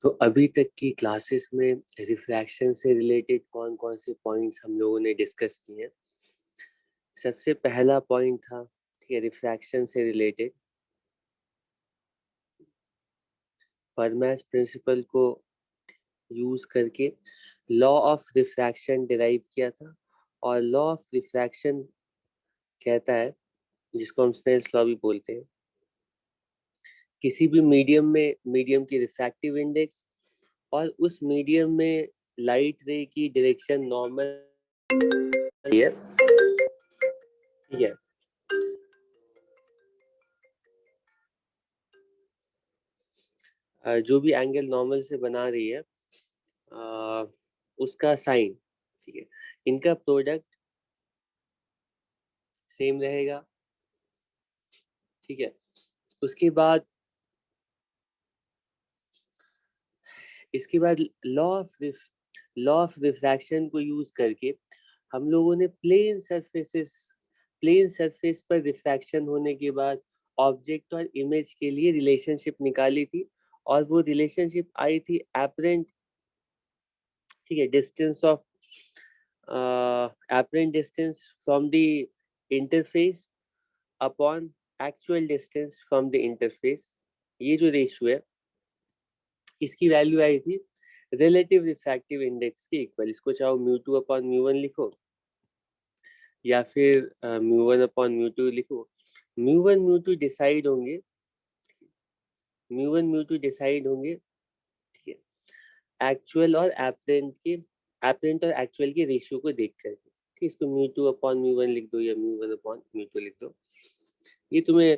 तो अभी तक की क्लासेस में रिफ्रैक्शन से रिलेटेड कौन कौन से पॉइंट्स हम लोगों ने डिस्कस किए हैं। सबसे पहला पॉइंट था, ठीक है, रिफ्रैक्शन से रिलेटेड फर्मास प्रिंसिपल को यूज करके लॉ ऑफ रिफ्रैक्शन डिराइव किया था। और लॉ ऑफ रिफ्रैक्शन कहता है, जिसको हम स्नेल्स लॉ भी बोलते हैं, किसी भी मीडियम में मीडियम की रिफ्रैक्टिव इंडेक्स और उस मीडियम में लाइट रे की डायरेक्शन नॉर्मल है, ठीक है। जो भी एंगल नॉर्मल से बना रही है उसका साइन, ठीक है, इनका प्रोडक्ट सेम रहेगा, ठीक है। उसके बाद लॉ ऑफ रिफ्रैक्शन को यूज करके हम लोगों ने प्लेन सरफेस पर रिफ्रैक्शन होने के बाद ऑब्जेक्ट और इमेज के लिए रिलेशनशिप निकाली थी। और वो रिलेशनशिप आई थी एपरेंट, ठीक है, apparent distance from the interface upon actual distance from the interface। ये जो रेशियो है इसकी वैल्यू आई थी रिलेटिव रिफ्रैक्टिव इंडेक्स के इक्वल। इसको चाहो म्यू2 अपॉन म्यू1 लिखो या फिर म्यू1 अपॉन म्यू2 लिखो। म्यू1 म्यू2 डिसाइड होंगे, ठीक है, एपरेंट और एक्चुअल के रेशियो को देख करके। ठीक, इसको म्यू2 अपॉन म्यू1 लिख दो या म्यू1 अपॉन म्यू2 लिख दो। ये तुम्हें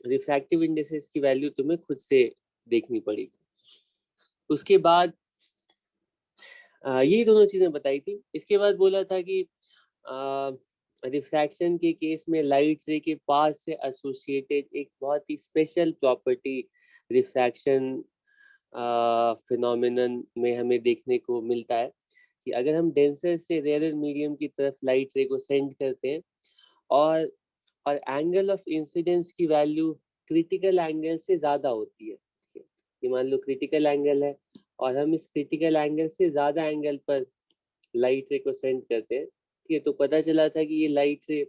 रिफ्रैक्टिव इंडेक्सेस की वैल्यू तुम्हें खुद से देखनी पड़ेगी। उसके बाद यही दोनों चीजें बताई थी। इसके बाद बोला था कि रिफ्रैक्शन के केस में लाइट रे के पास से एसोसिएटेड एक बहुत ही स्पेशल प्रॉपर्टी रिफ्रैक्शन फिनोमिनन में हमें देखने को मिलता है कि अगर हम डेंसर से रेयर मीडियम की तरफ लाइट रे को सेंड करते हैं और एंगल ऑफ इंसिडेंस की वैल्यू क्रिटिकल एंगल से ज्यादा होती है, ठीक है। ये मान लो क्रिटिकल एंगल है और हम इस क्रिटिकल एंगल से ज्यादा एंगल पर लाइट रे को सेंड करते हैं, ठीक है। तो पता चला था कि ये लाइट रे,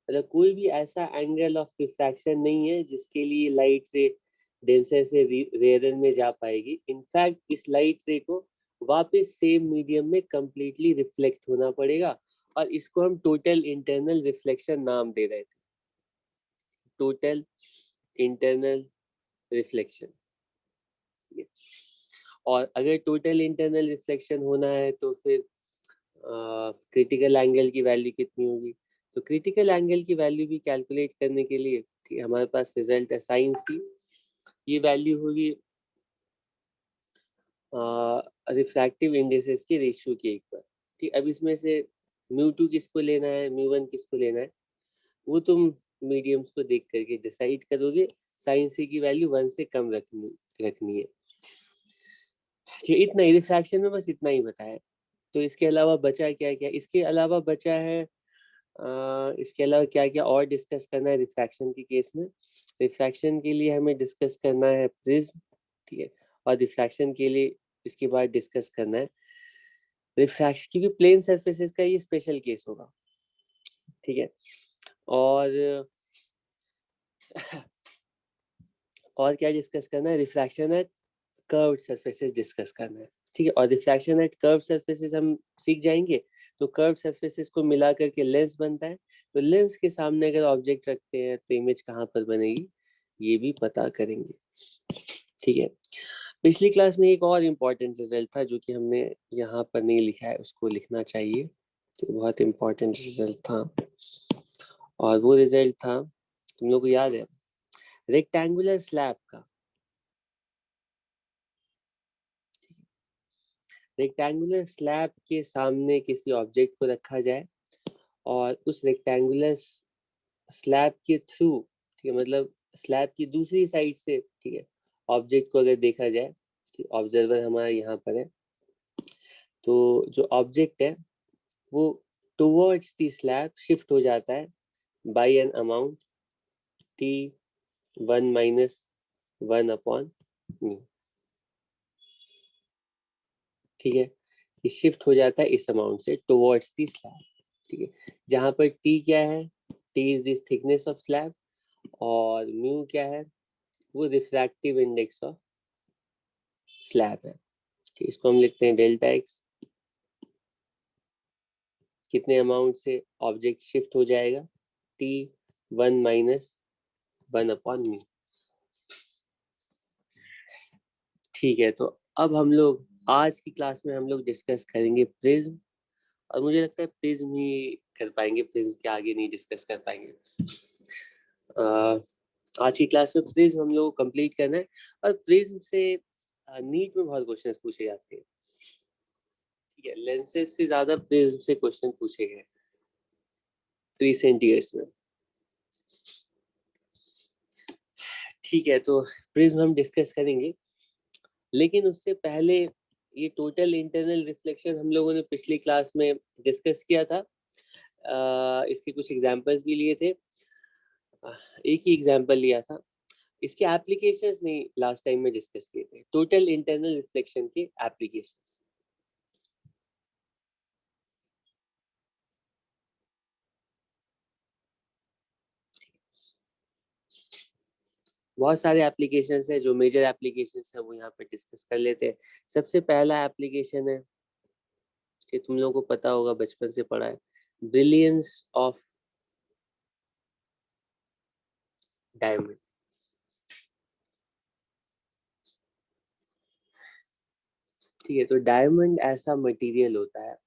मतलब कोई भी ऐसा एंगल ऑफ रिफ्रैक्शन नहीं है जिसके लिए लाइट रे डेंसर से रेयर में जा पाएगी। इनफैक्ट इस लाइट रे को वापस सेम मीडियम में कंप्लीटली रिफ्लेक्ट होना पड़ेगा और इसको हम टोटल इंटरनल रिफ्लेक्शन नाम दे रहे थे, टोटल इंटरनल रिफ्लेक्शन। और अगर टोटल इंटरनल रिफ्लेक्शन होना है तो फिर क्रिटिकल एंगल की वैल्यू कितनी होगी। तो क्रिटिकल एंगल की वैल्यू भी कैलकुलेट करने के लिए, ठीक है, हमारे पास रिजल्ट है साइन सी। ये वैल्यू होगी रिफ्रैक्टिव इंडेक्सेस की रेशियो के इक्वल। ठीक, अब इसमें से म्यू2 किसको लेना है, म्यू1 किसको लेना है, वो तुम मीडियम्स को देख करके डिसाइड करोगे। साइन सी की वैल्यू 1 से कम रखनी है। इतना ही रिफ्रैक्शन में बस इतना ही बताया। तो इसके अलावा बचा क्या क्या, इसके अलावा बचा है इसके अलावा क्या क्या और डिस्कस करना है रिफ्रैक्शन के केस में। रिफ्रैक्शन के लिए हमें डिस्कस करना है प्रिज्म, ठीक है। और रिफ्रैक्शन के लिए इसके बाद डिस्कस करना है रिफ्रैक्शन, क्योंकि प्लेन सरफेसेस का ये स्पेशल केस होगा, ठीक है। और और क्या डिस्कस करना है, refraction at curved surfaces discuss करना है, ठीक है। और रिफ्रैक्शन एट कर्व्ड सरफेसेस हम सीख जाएंगे। तो कर्व्ड सरफेसेस को मिला करके लेंस बनता है। तो लेंस के सामने अगर ऑब्जेक्ट रखते हैं तो इमेज कहाँ पर बनेगी, ये भी पता करेंगे, ठीक है। पिछली क्लास में एक और इम्पोर्टेंट रिजल्ट था जो कि हमने यहाँ पर नहीं लिखा है, उसको लिखना चाहिए। तो बहुत इम्पोर्टेंट रिजल्ट था और वो रिजल्ट था, तुम लोग को याद है, रेक्टेंगुलर स्लैब का। रेक्टेंगुलर स्लैब के सामने किसी ऑब्जेक्ट को रखा जाए और उस रेक्टेंगुलर स्लैब के थ्रू, ठीक है, मतलब स्लैब की दूसरी साइड से, ठीक है, ऑब्जेक्ट को अगर देखा जाए, ठीक, ऑब्जर्वर हमारा यहाँ पर है, तो जो ऑब्जेक्ट है वो टुवर्ड्स द स्लैब शिफ्ट हो जाता है by an amount t 1 - 1 upon mu. ठीक है, ये शिफ्ट हो जाता है इस अमाउंट से टुवर्ड्स दी स्लैब। ठीक है, जहां पर टी क्या है, T is this thickness of slab और म्यू क्या है, वो रिफ्रैक्टिव इंडेक्स ऑफ स्लैब है। ठीक, इसको हम लिखते हैं डेल्टा एक्स, कितने अमाउंट से ऑब्जेक्ट शिफ्ट हो जाएगा, टी 1 माइनस 1 अपॉन म्यू। ठीक है, तो अब हम लोग आज की क्लास में हम लोग डिस्कस करेंगे प्रिज्म, और मुझे लगता है प्रिज्म ही कर पाएंगे, प्रिज्म के आगे नहीं डिस्कस कर पाएंगे। आज की क्लास में प्रिज्म हम लोग कंप्लीट करना है, और प्रिज्म से नीट में बहुत क्वेश्चंस पूछे जाते हैं। ठीक है, लेंसेज से ज्यादा प्रिज्म से क्वेश्चन पूछे गए रिसेंट ईयर्स में। ठीक है, तो प्रिज्म हम डिस्कस करेंगे, लेकिन उससे पहले ये टोटल इंटरनल रिफ्लेक्शन हम लोगों ने पिछली क्लास में डिस्कस किया था। इसके कुछ एग्जांपल्स भी लिए थे, एक ही एग्जांपल लिया था, इसके एप्लीकेशंस नहीं लास्ट टाइम में डिस्कस किए थे, टोटल इंटरनल रिफ्लेक्शन के एप्लीकेशंस। बहुत सारे एप्लीकेशंस है, जो मेजर एप्लीकेशंस है वो यहाँ पे डिस्कस कर लेते हैं। सबसे पहला एप्लीकेशन है कि तुम लोगों को पता होगा, बचपन से पढ़ा है, ब्रिलियंस ऑफ डायमंड। ठीक है, तो डायमंड ऐसा मटेरियल होता है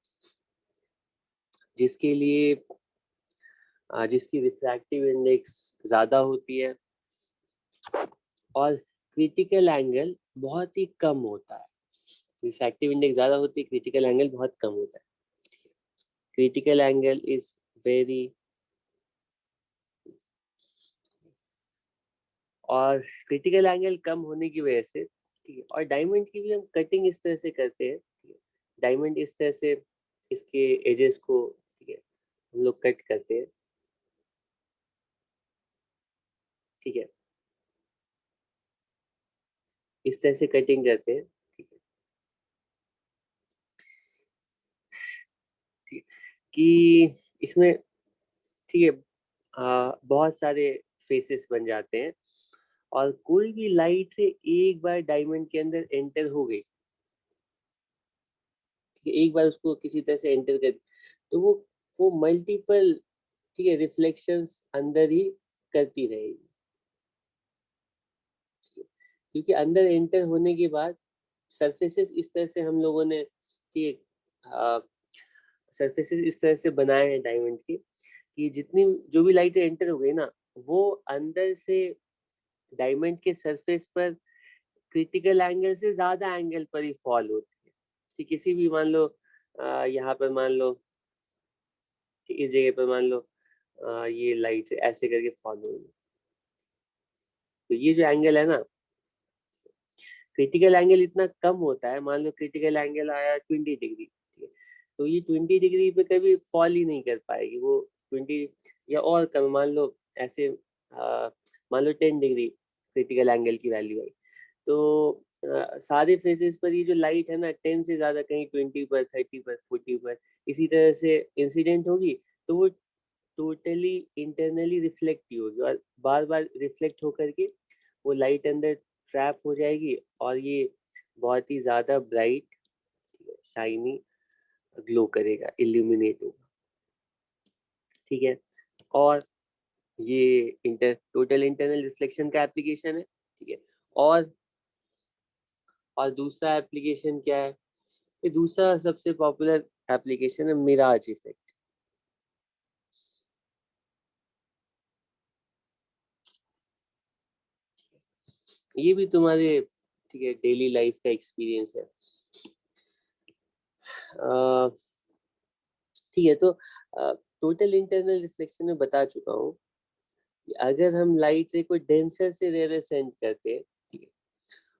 जिसके लिए जिसकी रिफ्रैक्टिव इंडेक्स ज्यादा होती है और क्रिटिकल एंगल बहुत ही कम होता है। रिफ्रैक्टिव इंडेक्स ज्यादा होती है, क्रिटिकल एंगल बहुत कम होता है। क्रिटिकल एंगल इज वेरी, और क्रिटिकल एंगल कम होने की वजह से, ठीक है, और डायमंड की भी हम कटिंग इस तरह से करते हैं, ठीक है, डायमंड इस तरह से इसके एजेस को, ठीक है, हम लोग कट करते हैं। ठीक है, इस तरह से कटिंग करते हैं। ठीक है, ठीक है, कि इसमें, ठीक है, बहुत सारे फेसेस बन जाते हैं, और कोई भी लाइट से एक बार डायमंड के अंदर एंटर हो गई, ठीक है, एक बार उसको किसी तरह से एंटर कर, तो वो मल्टीपल, ठीक है, रिफ्लेक्शंस अंदर ही करती रहेगी। क्योंकि अंदर एंटर होने के बाद सरफेसेस इस तरह से हम लोगों ने, ठीक है, सरफेसेस इस तरह से बनाए हैं डायमंड के, कि जितनी जो भी लाइट एंटर हो गई ना, वो अंदर से डायमंड के सरफेस पर क्रिटिकल एंगल से ज्यादा एंगल पर ही फॉल होती है। ठीक, किसी भी मान लो यहाँ पर मान लो, ठीक, इस जगह पर मान लो ये लाइट ऐसे करके फॉल हो रही है, तो ये जो एंगल है ना, क्रिटिकल एंगल इतना कम होता है, मान लो क्रिटिकल एंगल आया 20 डिग्री, ठीक है, तो ये 20 डिग्री पे कभी फॉल ही नहीं कर पाएगी वो, 20 या और कम, मान लो ऐसे मान लो 10 डिग्री क्रिटिकल एंगल की वैल्यू आई, तो सारे फेजेस पर ये जो लाइट है ना, 10 से ज्यादा, कहीं 20 पर, 30 पर, 40 पर, इसी तरह से इंसिडेंट होगी, तो वो टोटली इंटरनली रिफ्लेक्ट ही होगी, और बार बार रिफ्लेक्ट होकर के वो लाइट अंदर ट्रैप हो जाएगी, और ये बहुत ही ज्यादा ब्राइट, शाइनी, ग्लो करेगा, इल्यूमिनेट होगा। ठीक है, और ये टोटल इंटरनल रिफ्लेक्शन का एप्लीकेशन है। ठीक है, और और दूसरा एप्लीकेशन क्या है, ये दूसरा सबसे पॉपुलर एप्लीकेशन है मिराज इफेक्ट। ये भी तुम्हारे, ठीक है, डेली लाइफ का एक्सपीरियंस है। ठीक है, तो टोटल इंटरनल रिफ्लेक्शन में बता चुका हूँ कि अगर हम लाइट रे को डेंसर से रेयर सेंड करते हैं, ठीक है,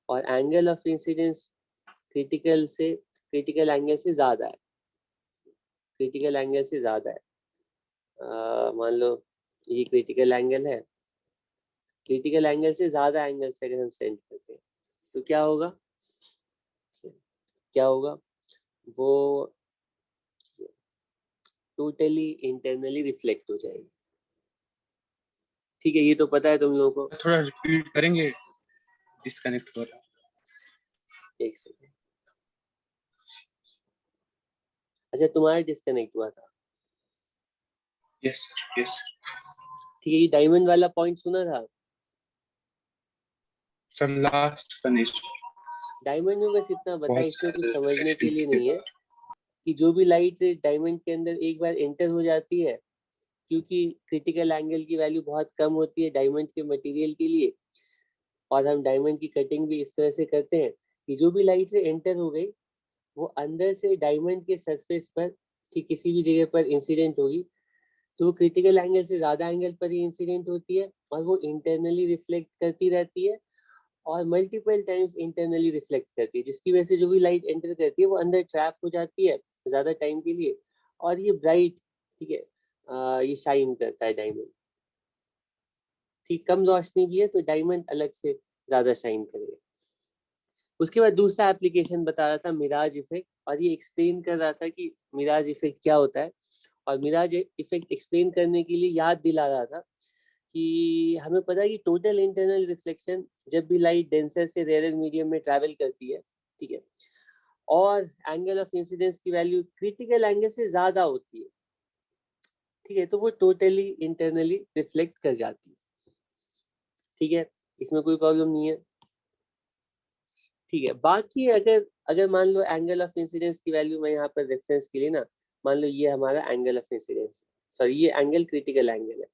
और angle of incidence critical angle से ज्यादा है, क्रिटिकल एंगल से ज्यादा है, मान लो ये क्रिटिकल एंगल है, क्रिटिकल एंगल से ज्यादा एंगल से अगर हम सेंड करते हैं, तो क्या होगा, क्या होगा, वो टोटली इंटरनली रिफ्लेक्ट हो जाएगी। ठीक है, ये तो पता है तुम लोगों को। थोड़ा रिपीट करेंगे, डिस्कनेक्ट हो रहा। एक सेकेंड। अच्छा, तुम्हारा डिस्कनेक्ट हुआ था। यस सर, यस ठीक है, ये डायमंड वाला पॉइंट सुना था। सर। लास्ट का नहीं, डायमंड में बस इतना बता, बहुत इसमें कुछ सारे समझने के लिए एक्सटेंशन के नहीं है बाद। कि जो भी लाइट डायमंड के अंदर एक बार एंटर हो जाती है, क्योंकि क्रिटिकल एंगल की वैल्यू बहुत कम होती है डायमंड के मटेरियल के लिए, और हम डायमंड की कटिंग भी इस तरह से करते हैं कि जो भी लाइट एंटर हो गई वो अंदर से डायमंड के सरफेस पर ठीक किसी भी जगह पर इंसिडेंट होगी, तो वो क्रिटिकल एंगल से ज्यादा एंगल पर ही इंसिडेंट होती है और वो इंटरनली रिफ्लेक्ट करती रहती है और मल्टीपल टाइम्स इंटरनली रिफ्लेक्ट करती है, जिसकी वजह से जो भी लाइट एंटर करती है वो अंदर ट्रैप हो जाती है ज्यादा टाइम के लिए, और ये ब्राइट, ठीक है, ये शाइन करता है डायमंड। ठीक, कम रोशनी भी है तो डायमंड अलग से ज्यादा शाइन करेगा। उसके बाद दूसरा एप्लीकेशन बता रहा था मिराज इफेक्ट, और ये एक्सप्लेन कर रहा था कि मिराज इफेक्ट क्या होता है, और मिराज इफेक्ट एक्सप्लेन करने के लिए याद दिला रहा था कि हमें पता है कि टोटल इंटरनल रिफ्लेक्शन जब भी लाइट डेंसर से रेयर मीडियम में ट्रैवल करती है, ठीक है, और एंगल ऑफ इंसिडेंस की वैल्यू क्रिटिकल एंगल से ज्यादा होती है, ठीक है, तो वो टोटली इंटरनली रिफ्लेक्ट कर जाती है। ठीक है, इसमें कोई प्रॉब्लम नहीं है। ठीक है, बाकी अगर अगर मान लो एंगल ऑफ इंसिडेंस की वैल्यू मैं यहाँ पर रेफरेंस के लिए ना, मान लो ये हमारा एंगल ऑफ इंसिडेंस, सॉरी ये एंगल क्रिटिकल एंगल है,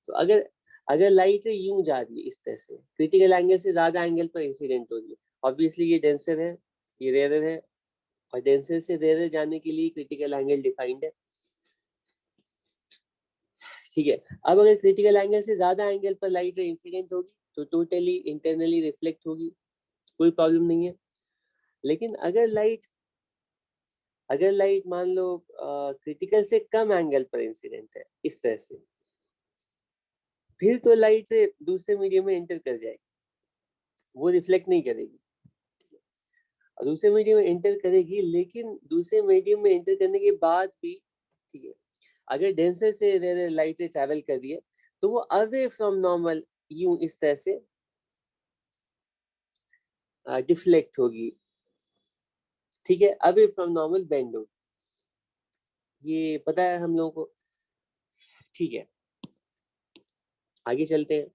तो अगर अगर लाइट यूं जा रही है इस तरह से, क्रिटिकल एंगल से ज्यादा एंगल पर इंसिडेंट हो रही है, ऑब्वियसली ये डेंसर है, ये रेयर है, और डेंसर से रेयर जाने के लिए क्रिटिकल एंगल डिफाइंड है। ठीक है, अब अगर क्रिटिकल एंगल से ज्यादा एंगल पर लाइट इंसिडेंट होगी तो टोटली इंटरनली रिफ्लेक्ट होगी, कोई प्रॉब्लम नहीं है। लेकिन अगर लाइट मान लो क्रिटिकल से कम एंगल पर इंसिडेंट है इस तरह से, फिर तो लाइट दूसरे मीडियम में एंटर कर जाएगी, वो रिफ्लेक्ट नहीं करेगी, और दूसरे मीडियम में एंटर करेगी, लेकिन दूसरे मीडियम में एंटर करने के बाद भी, ठीक है, अगर डेंसर से लाइट ट्रैवल कर रही है तो वो अवे फ्रॉम नॉर्मल यूं इस तरह से डिफ्लेक्ट होगी, ठीक है, अवे फ्रॉम नॉर्मल बेंड होगी, ये पता है हम लोगों को। ठीक है, आगे चलते हैं।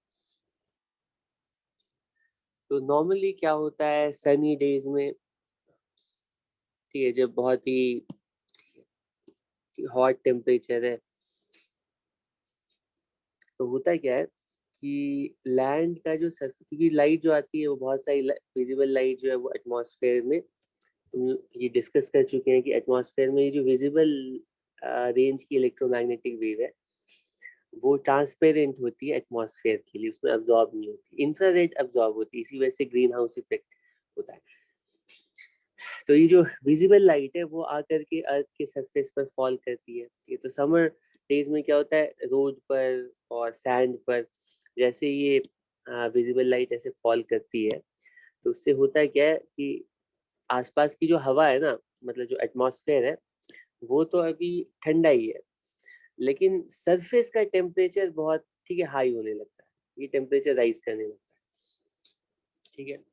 तो नॉर्मली क्या होता है सनी डेज में, ठीक है, जब बहुत ही हॉट टेम्परेचर है, तो होता क्या है कि लैंड का जो सर्फ, क्योंकि लाइट जो आती है वो बहुत सारी विजिबल लाइट जो है वो एटमॉस्फेयर में, ये डिस्कस कर चुके हैं कि एटमॉस्फेयर में ये जो विजिबल रेंज की इलेक्ट्रोमैग्नेटिक वेव है वो ट्रांसपेरेंट होती है एटमॉस्फेयर के लिए, उसमें अब्जॉर्ब नहीं होती, इंफ्रारेड अब्जॉर्ब होती है, इसी वजह से ग्रीन हाउस इफेक्ट होता है। तो ये जो विजिबल लाइट है वो आकर के अर्थ के सरफेस पर फॉल करती है। ये तो समर डेज में क्या होता है रोड पर और सैंड पर, जैसे ये विजिबल लाइट ऐसे फॉल करती है तो उससे होता है क्या है कि आसपास की जो हवा है ना, मतलब जो एटमॉस्फेयर है वो तो अभी ठंडा ही है, लेकिन सरफेस का टेम्परेचर बहुत, ठीक है, हाई होने लगता है, ये टेम्परेचर राइज करने लगता है। ठीक है,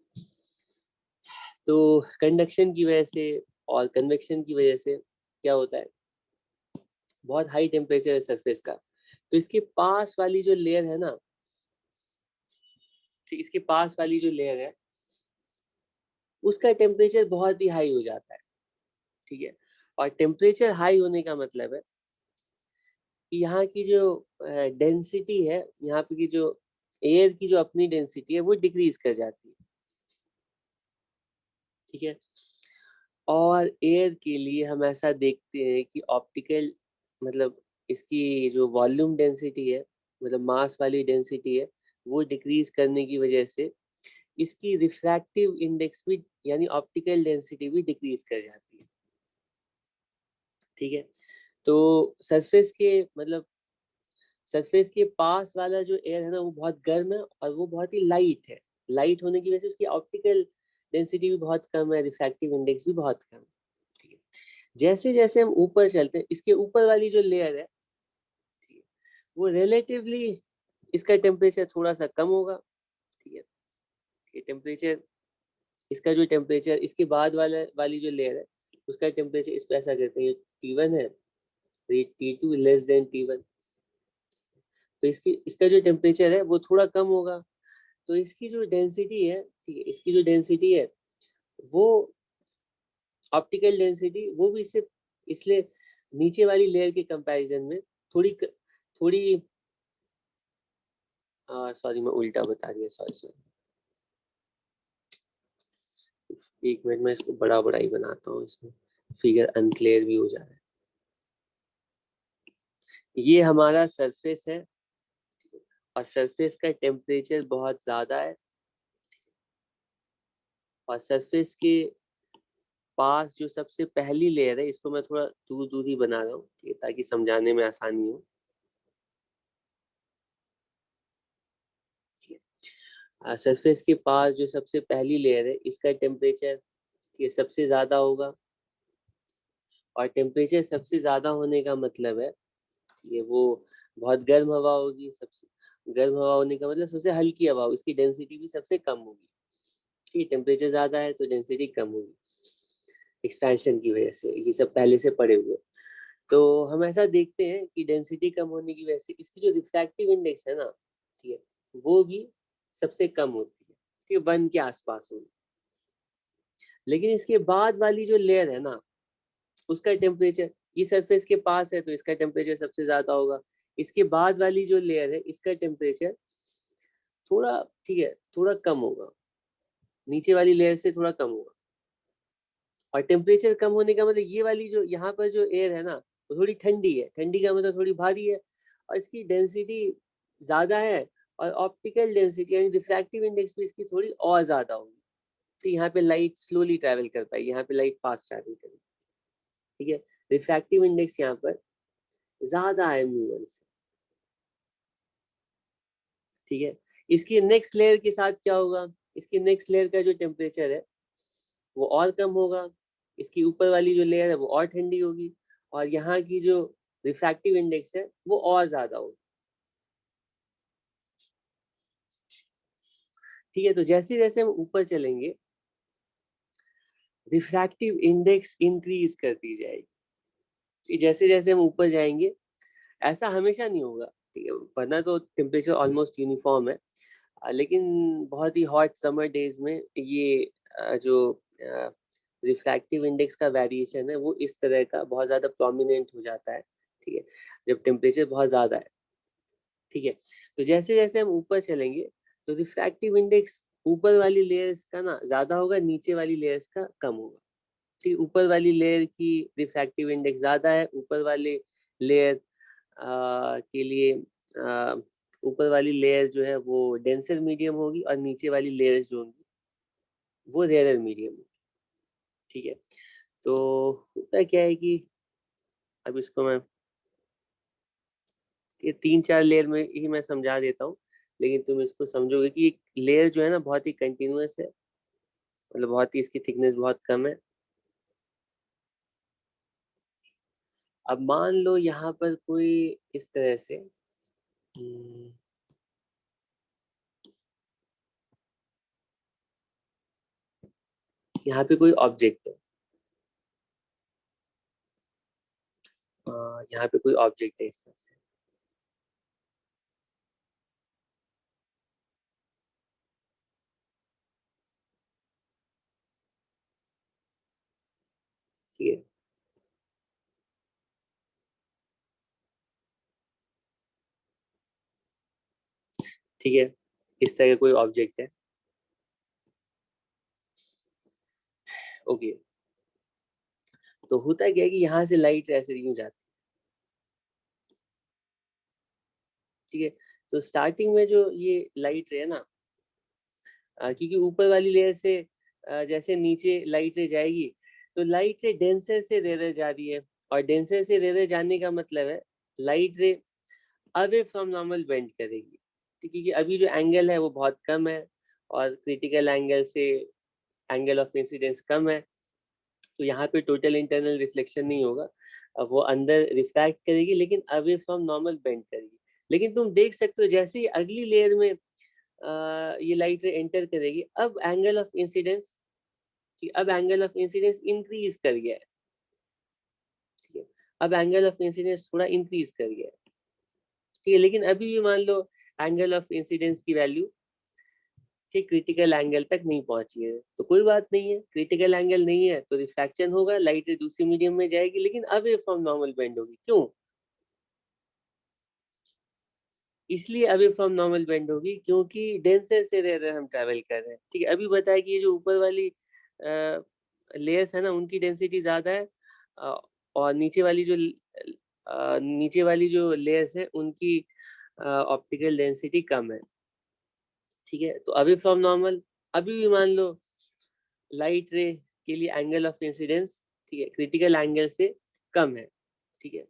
तो कंडक्शन की वजह से और कन्वेक्शन की वजह से क्या होता है, बहुत हाई टेम्परेचर है सरफेस का, तो इसके पास वाली जो लेयर है ना, इसके पास वाली जो लेयर है उसका टेम्परेचर बहुत ही हाई हो जाता है। ठीक है, और टेम्परेचर हाई होने का मतलब है कि यहाँ की जो डेंसिटी है, यहाँ पे की जो एयर की जो अपनी डेंसिटी है वो डिक्रीज कर जाती है। ठीक है, और एयर के लिए हम ऐसा देखते हैं कि ऑप्टिकल, मतलब इसकी जो वॉल्यूम डेंसिटी है, मतलब मास वाली डेंसिटी है, वो डिक्रीज करने की वजह से इसकी रिफ्रैक्टिव इंडेक्स भी, यानी ऑप्टिकल डेंसिटी भी डिक्रीज कर जाती है। ठीक है, तो सरफेस के, मतलब सरफेस के पास वाला जो एयर है ना वो बहुत गर्म है और वो बहुत ही लाइट है, लाइट होने की वजह से उसकी ऑप्टिकल डेंसिटी भी बहुत कम है, रिफ्रैक्टिव इंडेक्स भी बहुत कम है, ठीक है। जैसे जैसे हम ऊपर चलते हैं, इसके ऊपर वाली जो लेयर है, ठीक है, वो रिलेटिवली इसका टेम्परेचर थोड़ा सा कम होगा, ठीक है। ये टेम्परेचर, इसका जो टेम्परेचर इसके बाद वाली जो लेयर है उसका टेम्परेचर, इस पे ऐसा करते हैं, T1 है, तो ये T2 लेस देन T1, तो इसका जो टेम्परेचर है वो थोड़ा कम होगा, तो इसकी जो डेंसिटी है, ठीक है, इसकी जो डेंसिटी है वो ऑप्टिकल डेंसिटी, वो भी इससे, इसलिए नीचे वाली लेयर के कंपैरिजन में थोड़ी सॉरी मैं उल्टा बता दिया, सॉरी, एक मिनट में इसको बड़ा ही बनाता हूँ, इसमें फिगर अनक्लियर भी हो जा रहा है। ये हमारा सरफेस है और सरफेस का टेम्परेचर बहुत ज्यादा है, और सरफेस के पास जो सबसे पहली लेयर है, इसको मैं थोड़ा दूर दूर ही बना रहा हूँ, ठीक है, ताकि समझाने में आसानी हो। सरफेस के पास जो सबसे पहली लेयर है, इसका टेम्परेचर ये सबसे ज्यादा होगा, और टेम्परेचर सबसे ज्यादा होने का मतलब है ये वो बहुत गर्म हवा होगी, सबसे गर्म हवा होने का मतलब सबसे हल्की हवा, इसकी डेंसिटी भी सबसे कम होगी, ठीक है। टेम्परेचर ज्यादा है तो डेंसिटी कम होगी, एक्सपेंशन की वजह से, ये सब पहले से पड़े हुए। तो हम ऐसा देखते हैं कि डेंसिटी कम होने की वजह से इसकी जो रिफ्रैक्टिव इंडेक्स है ना, ठीक है, वो भी सबसे कम होती है, ठीक है, 1 के आसपास होगी। लेकिन इसके बाद वाली जो लेयर है ना, उसका टेम्परेचर, ये सरफेस के पास है तो इसका टेम्परेचर सबसे ज्यादा होगा, इसके बाद वाली जो लेयर है इसका टेम्परेचर थोड़ा, ठीक है, थोड़ा कम होगा, नीचे वाली लेयर से थोड़ा कम होगा। और टेम्परेचर कम होने का मतलब ये वाली जो यहाँ पर जो एयर है ना, वो थोड़ी ठंडी है, ठंडी का मतलब थोड़ी भारी है, और इसकी डेंसिटी ज्यादा है, और ऑप्टिकल डेंसिटी यानी रिफ्रैक्टिव इंडेक्स भी इसकी थोड़ी और ज्यादा होगी, तो यहाँ पे लाइट स्लोली ट्रैवल कर पाएगी, यहाँ पे लाइट फास्ट ट्रैवल करेगी, ठीक है। रिफ्रैक्टिव इंडेक्स यहाँ पर ज्यादा है म्यू1 से, ठीक है। इसकी नेक्स्ट लेयर के साथ क्या होगा, इसकी नेक्स्ट लेयर का जो टेम्परेचर है वो और कम होगा, इसकी ऊपर वाली जो लेयर है वो और ठंडी होगी, और यहाँ की जो रिफ्रैक्टिव इंडेक्स है वो और ज्यादा होगी, ठीक है। तो जैसे जैसे हम ऊपर चलेंगे, रिफ्रैक्टिव इंडेक्स इंक्रीज करती जाएगी, जैसे जैसे हम ऊपर जाएंगे। ऐसा हमेशा नहीं होगा, ठीक है, वरना तो टेम्परेचर ऑलमोस्ट यूनिफॉर्म है, लेकिन बहुत ही हॉट समर डेज में ये जो रिफ्रैक्टिव इंडेक्स का वेरिएशन है वो इस तरह का बहुत ज्यादा प्रोमिनेंट हो जाता है, ठीक है, जब टेम्परेचर बहुत ज्यादा है, ठीक है। तो जैसे जैसे हम ऊपर चलेंगे तो रिफ्रैक्टिव इंडेक्स ऊपर वाली लेयर्स का ना ज्यादा होगा, नीचे वाली लेयर्स का कम होगा, ठीक। ऊपर वाली लेयर की रिफ्रैक्टिव इंडेक्स ज्यादा है, ऊपर वाले लेयर के लिए ऊपर वाली लेयर जो है वो डेंसर मीडियम होगी, और नीचे वाली लेयर्स जो होंगी वो रेयर मीडियम होगी, ठीक है। तो होता क्या है कि अब इसको मैं ये 3-4 लेयर में ही मैं समझा देता हूँ, लेकिन तुम इसको समझोगे कि एक लेयर जो है ना बहुत ही कंटिन्यूअस है, मतलब बहुत ही इसकी थिकनेस बहुत कम है। अब मान लो यहाँ पर कोई इस तरह से यहाँ पे कोई ऑब्जेक्ट है, यहाँ पे कोई ऑब्जेक्ट है इस तरह से, ठीक है, ठीक है, इस तरह का कोई ऑब्जेक्ट है, ओके। तो होता क्या है कि यहाँ से लाइट ऐसे यूं जाती है, ठीक है। तो स्टार्टिंग में जो ये लाइट है ना, क्योंकि ऊपर वाली लेयर से जैसे नीचे लाइट रे जाएगी, तो लाइट रे डेंसर से रेयर जा रही है, और डेंसर से रेयर जाने का मतलब है लाइट रे अवे फ्रॉम नॉर्मल बेंड करेगी, क्योंकि अभी जो एंगल है वो बहुत कम है, और क्रिटिकल एंगल से एंगल ऑफ इंसिडेंस कम है, तो यहाँ पे टोटल इंटरनल रिफ्लेक्शन नहीं होगा, वो अंदर रिफ्रैक्ट करेगी लेकिन अवे फ्रॉम नॉर्मल बेंड करेगी। लेकिन तुम देख सकते हो जैसे ही अगली लेयर में ये लाइट रे एंटर करेगी, अब एंगल ऑफ इंसिडेंस, अब एंगल ऑफ इंसिडेंस इंक्रीज कर गया है, ठीक है, अब एंगल ऑफ इंसिडेंस थोड़ा इंक्रीज कर गया है, ठीक है, लेकिन अभी भी मान लो एंगल ऑफ इंसिडेंस की वैल्यू ठीक क्रिटिकल एंगल तक नहीं पहुंची है, तो कोई बात नहीं है, क्रिटिकल एंगल नहीं है तो रिफ्रैक्शन होगा, लाइट रे दूसरी मीडियम में जाएगी लेकिन अवे फ्रॉम नॉर्मल बेंड होगी। क्यों? इसलिए अवे फ्रॉम नॉर्मल बेंड होगी क्योंकि डेंसर से रेयर हम ट्रैवल कर रहे हैं, ठीक है। अभी बताया कि ये जो ऊपर वाली लेयर्स है ना, उनकी डेंसिटी ज्यादा है, और नीचे वाली जो लेयर्स है उनकी ऑप्टिकल डेंसिटी कम है, ठीक है। तो अवे फ्रॉम नॉर्मल, अभी भी मान लो लाइट रे के लिए एंगल ऑफ इंसिडेंस, ठीक है, क्रिटिकल एंगल से कम है, ठीक है।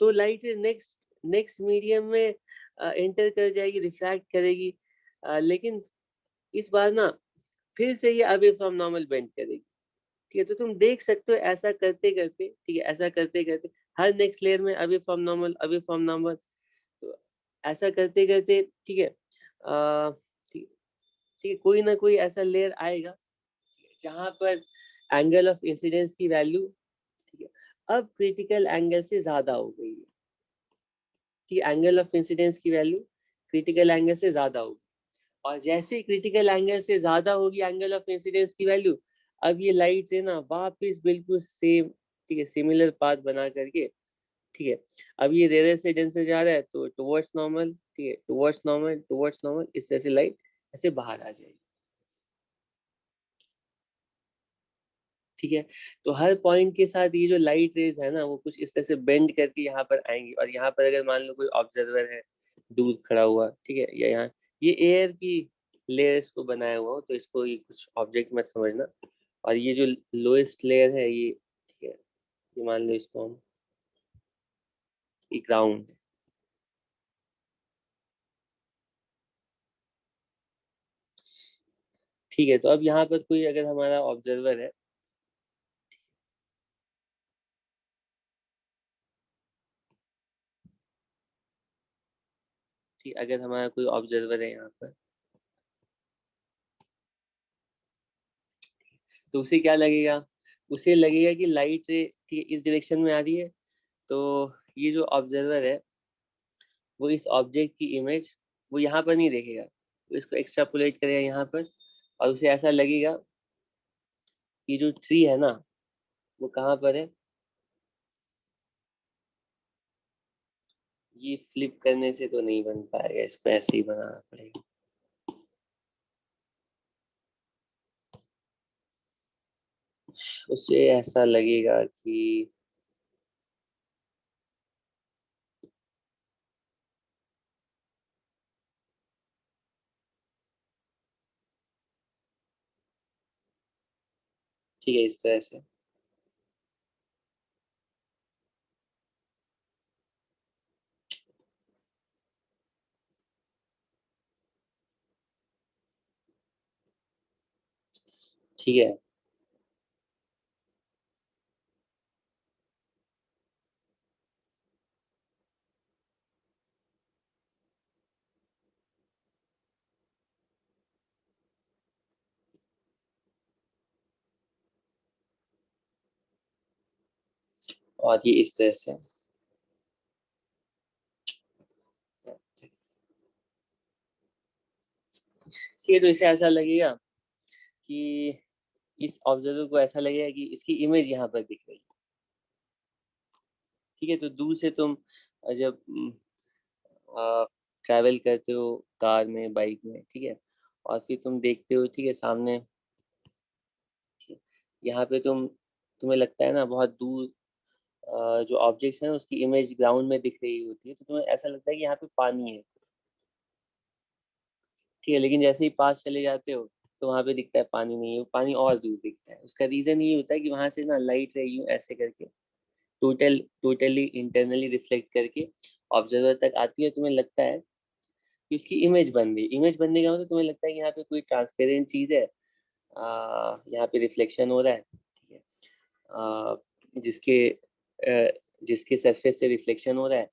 तो लाइट रे नेक्स्ट नेक्स्ट मीडियम में एंटर कर जाएगी, रिफ्रैक्ट करेगी, लेकिन इस बार ना फिर से ये अवे फ्रॉम नॉर्मल बेंड करेगी, ठीक है। तो तुम देख सकते हो ऐसा करते करते, ठीक है, ऐसा करते करते हर नेक्स्ट लेयर में away from normal, away from normal, तो ऐसा करते करते, ठीक है, ठीक ठीक है, कोई ना कोई ऐसा लेयर आएगा जहां पर एंगल ऑफ इंसिडेंस की वैल्यू, ठीक है, अब क्रिटिकल एंगल से ज्यादा हो गई है, कि एंगल ऑफ इंसिडेंस की वैल्यू क्रिटिकल एंगल से ज्यादा होगी, और जैसे क्रिटिकल एंगल से ज्यादा होगी एंगल ऑफ इंसिडेंस की वैल्यू, अब ये लाइट है ना वापस बिल्कुल सेम, ठीक है, सिमिलर पाथ बना करके, ठीक है, अब ये रेयर से डेंसर जा रहा है तो टुवर्ड्स नॉर्मल, ठीक है, टुवर्ड्स नॉर्मल, टुवर्ड्स नॉर्मल, इस तरह से लाइट ऐसे बाहर आ जाएगी, ठीक है। तो हर पॉइंट के साथ ये जो लाइट रेज है ना वो कुछ इस तरह से बेंड करके यहाँ पर आएंगी, और यहाँ पर अगर मान लो कोई ऑब्जर्वर है दूर खड़ा हुआ, ठीक है, या यहाँ ये एयर की लेयर्स को बनाया हुआ हो तो इसको ये कुछ ऑब्जेक्ट मत समझना, और ये जो लोएस्ट लेयर है ये, ठीक है, ये मान लो इसको हम ग्राउंड, ठीक है। तो अब यहाँ पर कोई अगर हमारा ऑब्जर्वर है, ठीक, अगर हमारा कोई ऑब्जर्वर है यहाँ पर, तो उसे क्या लगेगा, उसे लगेगा कि लाइट रे, ठीक है, इस डायरेक्शन में आ रही है, तो ये जो ऑब्जर्वर है वो इस ऑब्जेक्ट की इमेज वो यहाँ पर नहीं देखेगा, वो इसको एक्सट्रापोलेट करेगा यहाँ पर, और उसे ऐसा लगेगा कि जो ट्री है ना वो कहाँ पर है, ये फ्लिप करने से तो नहीं बन पाएगा, इसको ऐसे ही बनाना पड़ेगा, उसे ऐसा लगेगा कि ठीक है, इस तरह से, ठीक है। और ये इस तरह से, ये तो इसे ऐसा लगेगा कि इस ऑब्जर्वर को ऐसा लगेगा कि इसकी इमेज यहाँ पर दिख रही है, ठीक है। तो दूर से तुम जब ट्रैवल करते हो कार में, बाइक में, ठीक है, और फिर तुम देखते हो, ठीक है, सामने, यहाँ पे तुम्हें लगता है ना बहुत दूर जो ऑब्जेक्ट्स हैं उसकी इमेज ग्राउंड में दिख रही होती है, तो तुम्हें ऐसा लगता है कि यहाँ पे पानी है, ठीक है, लेकिन जैसे ही पास चले जाते हो तो वहां पे दिखता है पानी नहीं है, वो पानी और दूर दिखता है। उसका रीजन ये होता है कि वहां से ना लाइट रे यूं ऐसे करके टोटली इंटरनली रिफ्लेक्ट करके ऑब्जर्वर तक आती है, तुम्हें लगता है कि उसकी इमेज बन गई, इमेज बनने का मतलब तुम्हें लगता है कि यहाँ पे कोई ट्रांसपेरेंट चीज है, यहाँ पे रिफ्लेक्शन हो रहा है, ठीक है, जिसके सरफेस से रिफ्लेक्शन हो रहा है,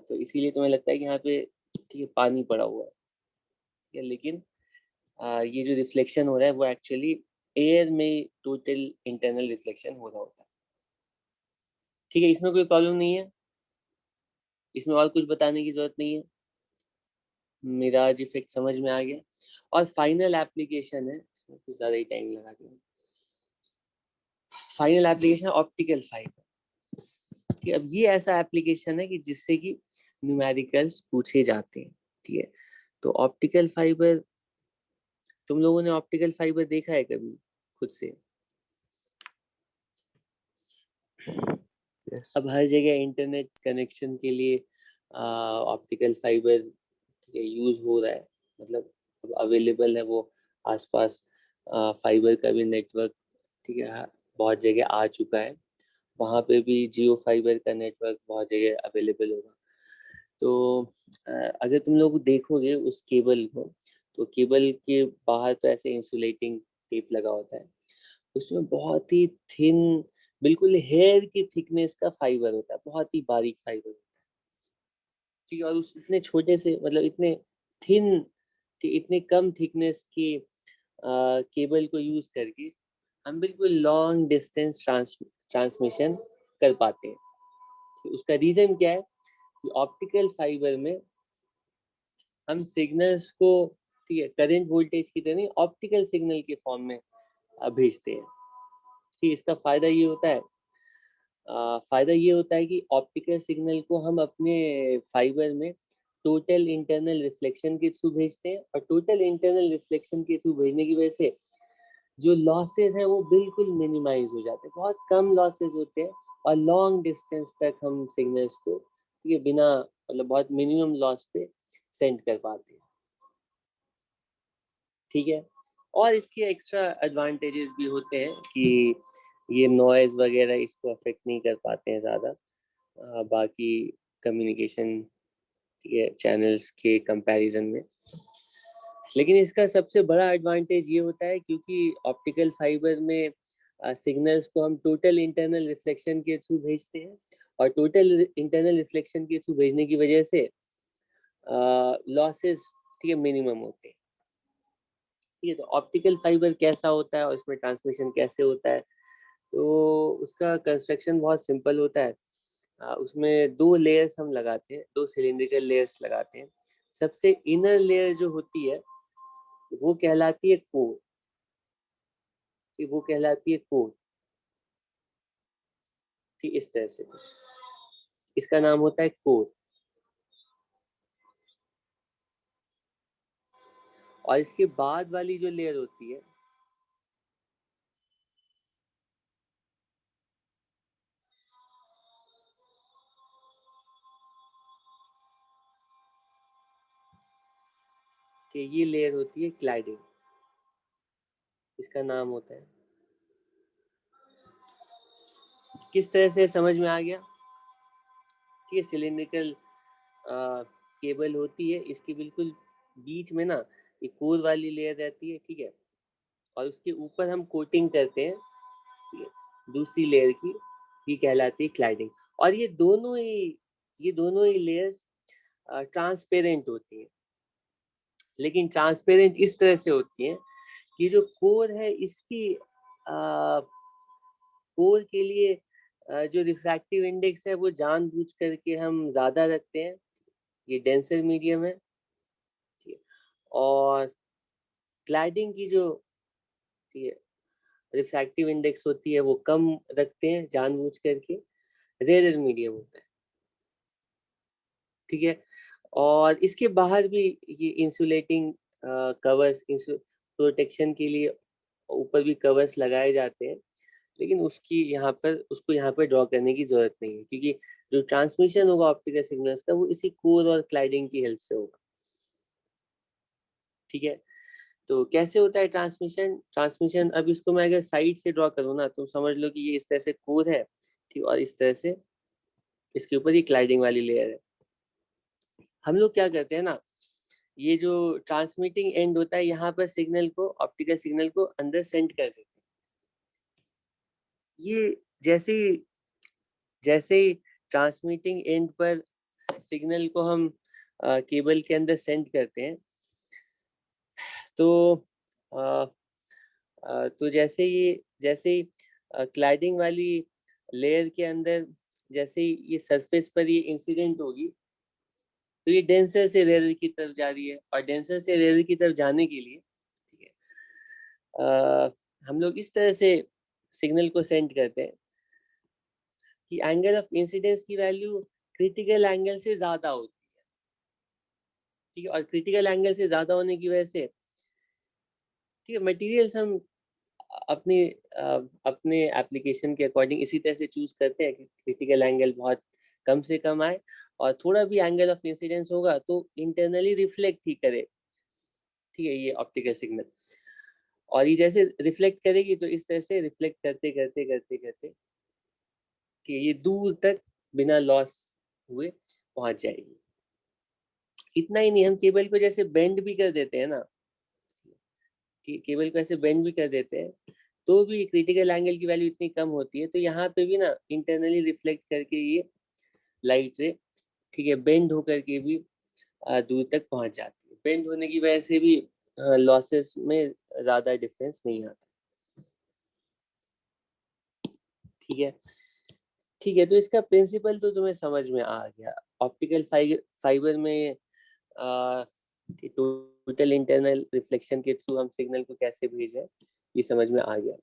तो इसीलिए तुम्हें लगता है कि यहाँ पे ठीक है पानी पड़ा हुआ है, ठीक है, लेकिन ये जो रिफ्लेक्शन हो रहा है वो एक्चुअली एयर में टोटल इंटरनल रिफ्लेक्शन हो रहा होता है, ठीक है, इसमें कोई प्रॉब्लम नहीं है, इसमें और कुछ बताने की जरूरत नहीं है, मिराज इफेक्ट समझ में आ गया। और फाइनल एप्लीकेशन है, इसमें कुछ ज्यादा ही टाइम लगा दूंगा, फाइनल एप्लीकेशन ऑप्टिकल फाइबर, कि अब ये ऐसा एप्लीकेशन है कि जिससे कि न्यूमेरिकल्स पूछे जाते हैं, ठीक है, तो ऑप्टिकल फाइबर, तुम लोगों ने ऑप्टिकल फाइबर देखा है कभी खुद से? Yes. अब हर जगह इंटरनेट कनेक्शन के लिए ऑप्टिकल फाइबर यूज हो रहा है, मतलब अब अवेलेबल है वो आसपास, फाइबर का भी नेटवर्क, ठीक है, बहुत जगह आ चुका है, वहाँ पे भी जियो फाइबर का नेटवर्क बहुत जगह अवेलेबल होगा। तो अगर तुम लोग देखोगे उस केबल को, तो केबल के बाहर तो ऐसे इंसुलेटिंग टेप लगा होता है, उसमें बहुत ही थिन, बिल्कुल हेयर की थिकनेस का फाइबर होता है, बहुत ही बारीक फाइबर होता है, ठीक है, और उस इतने छोटे से, मतलब इतने थिन, इतने कम थिकनेस के केबल को यूज करके हम बिल्कुल लॉन्ग डिस्टेंस ट्रांसमिशन कर पाते हैं। तो उसका रीजन क्या है कि ऑप्टिकल फाइबर में हम सिग्नल्स को, ठीक है, करंट वोल्टेज की तरह नहीं, ऑप्टिकल सिग्नल के फॉर्म में भेजते हैं, ठीक, इसका फायदा ये होता है, कि ऑप्टिकल सिग्नल को हम अपने फाइबर में टोटल इंटरनल रिफ्लेक्शन के थ्रू भेजते हैं, और टोटल इंटरनल रिफ्लेक्शन के थ्रू भेजने की वजह से जो लॉसेस हैं वो बिल्कुल मिनिमाइज हो जाते हैं, बहुत कम लॉसेस होते हैं, और लॉन्ग डिस्टेंस तक हम सिग्नल्स को, ठीक है, बिना, मतलब बहुत मिनिमम लॉस पे सेंड कर पाते हैं, ठीक है। और इसके एक्स्ट्रा एडवांटेजेस भी होते हैं कि ये नॉइज वगैरह इसको अफेक्ट नहीं कर पाते हैं ज़्यादा, बाकी कम्युनिकेशन, ठीक है, चैनल्स के कंपैरिजन में। लेकिन इसका सबसे बड़ा एडवांटेज ये होता है क्योंकि ऑप्टिकल फाइबर में सिग्नल्स को हम टोटल इंटरनल रिफ्लेक्शन के थ्रू भेजते हैं, और टोटल इंटरनल रिफ्लेक्शन के थ्रू भेजने की वजह से लॉसेस, ठीक है, मिनिमम होते हैं, ठीक है। तो ऑप्टिकल फाइबर कैसा होता है और इसमें ट्रांसमिशन कैसे होता है, तो उसका कंस्ट्रक्शन बहुत सिंपल होता है, उसमें दो लेयर्स हम लगाते हैं, दो सिलिंड्रिकल लेयर्स लगाते हैं, सबसे इनर लेयर जो होती है वो कहलाती है कोर, वो कहलाती है कोर, ठीक, इस तरह से कुछ, इसका नाम होता है कोर, और इसके बाद वाली जो लेयर होती है, कि ये लेयर होती है क्लाइडिंग, इसका नाम होता है। किस तरह से समझ में आ गया? ठीक है, सिलिंड्रिकल केबल होती है, इसके बिल्कुल बीच में ना ये कोर वाली लेयर रहती है, ठीक है, और उसके ऊपर हम कोटिंग करते हैं, ठीक है, दूसरी लेयर की, ये कहलाती है क्लाइडिंग। और ये दोनों ही लेयर्स ट्रांसपेरेंट होती हैं, लेकिन ट्रांसपेरेंट इस तरह से होती हैं कि जो कोर है इसकी कोर के लिए जो रिफ्रैक्टिव इंडेक्स है वो जानबूझ करके हम ज्यादा रखते हैं, ये डेंसर मीडियम है, ठीक है, और क्लैडिंग की जो, ठीक है, रिफ्रैक्टिव इंडेक्स होती है वो कम रखते हैं जानबूझ करके, रेयर मीडियम होता है, ठीक है। और इसके बाहर भी ये इंसुलेटिंग कवर्स, प्रोटेक्शन के लिए ऊपर भी कवर्स लगाए जाते हैं, लेकिन उसको यहाँ पर ड्रॉ करने की जरूरत नहीं है, क्योंकि जो ट्रांसमिशन होगा ऑप्टिकल सिग्नल्स का वो इसी कोर और क्लाइडिंग की हेल्प से होगा, ठीक है। तो कैसे होता है ट्रांसमिशन? अब इसको मैं अगर साइड से ड्रॉ करूँ ना, तो समझ लो कि ये इस तरह से कोर है, ठीक, और इस तरह से इसके ऊपर ये क्लाइडिंग वाली लेयर है। हम लोग क्या करते हैं ना ये जो ट्रांसमिटिंग एंड होता है यहाँ पर सिग्नल को, ऑप्टिकल सिग्नल को अंदर सेंड कर देते हैं। ये जैसे जैसे ट्रांसमिटिंग एंड पर सिग्नल को हम केबल के अंदर सेंड करते हैं, तो तो जैसे क्लाइडिंग वाली लेयर के अंदर जैसे ही ये सरफेस पर ये इंसिडेंट होगी, तो ये डेंसर से रेयर की तरफ जा रही है, और डेंसर से रेयर की तरफ जाने के लिए, ठीक है, हम लोग इस तरह से सिग्नल को सेंड करते हैं कि एंगल ऑफ इंसिडेंस की वैल्यू क्रिटिकल एंगल से ज्यादा होती है, ठीक है, और क्रिटिकल एंगल से ज्यादा होने की वजह से, ठीक है, मटेरियल्स हम अपने अपने एप्लीकेशन के अकॉर्डिंग इसी तरह से चूज करते हैं कि क्रिटिकल एंगल बहुत कम से कम आए, और थोड़ा भी एंगल ऑफ इंसिडेंस होगा तो इंटरनली रिफ्लेक्ट ही करे, ठीक है, ये ऑप्टिकल सिग्नल। और ये जैसे रिफ्लेक्ट करेगी तो इस तरह से रिफ्लेक्ट करते करते करते करते कि ये दूर तक बिना लॉस हुए पहुंच जाएगी। इतना ही नहीं, हम केबल को जैसे बेंड भी कर देते हैं ना, केबल को ऐसे बेंड भी कर देते हैं, तो भी क्रिटिकल एंगल की वैल्यू इतनी कम होती है, तो यहाँ पे भी ना इंटरनली रिफ्लेक्ट करके ये लाइट रे, ठीक है, बेंड होकर के भी दूर तक पहुंच जाती है। बेंड होने की वजह से भी लॉसेस में ज्यादा डिफरेंस नहीं आता, ठीक है। ठीक है, तो इसका प्रिंसिपल तो तुम्हें समझ में आ गया। ऑप्टिकल फाइबर में टोटल इंटरनल रिफ्लेक्शन के थ्रू हम सिग्नल को कैसे भेजें, ये समझ में आ गया।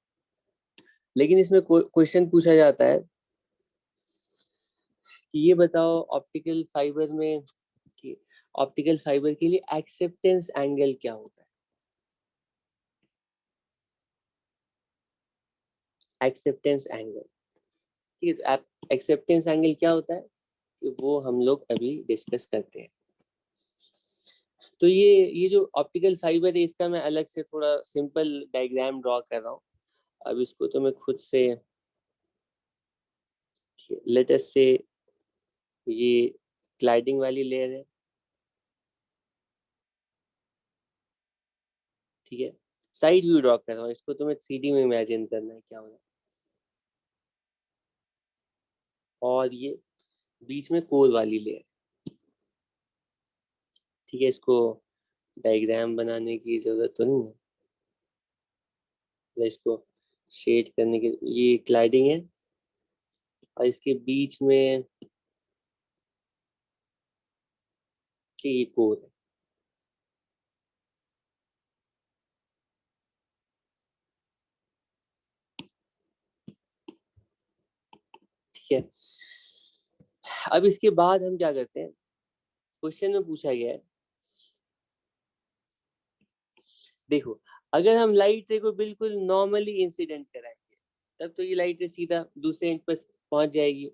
लेकिन इसमें क्वेश्चन पूछा जाता है कि ये बताओ ऑप्टिकल फाइबर में कि ऑप्टिकल फाइबर के लिए एक्सेप्टेंस एंगल क्या होता है। एक्सेप्टेंस एंगल, ठीक है, तो एक्सेप्टेंस एंगल क्या होता है कि वो हम लोग अभी डिस्कस करते हैं। तो ये जो ऑप्टिकल फाइबर है, इसका मैं अलग से थोड़ा सिंपल डायग्राम ड्रॉ कर रहा हूँ। अब इसको तो मैं खुद से, लेट अस से ये क्लाइडिंग वाली लेयर है, ठीक है, साइड व्यू ड्रॉ कर रहा हूँ, इसको तुम्हें 3D में इमेजिन करना है क्या हो रहा है। और ये बीच में कोर वाली लेयर, ठीक है, इसको डायग्राम बनाने की जरूरत तो नहीं है, इसको शेड करने के, ये क्लाइडिंग है और इसके बीच में ये कोर है, ठीक है। अब इसके बाद हम क्या करते हैं, क्वेश्चन में पूछा गया है, देखो अगर हम लाइट रे को बिल्कुल नॉर्मली इंसिडेंट कराएंगे, तब तो ये लाइट रे सीधा दूसरे एंड पर पहुंच जाएगी।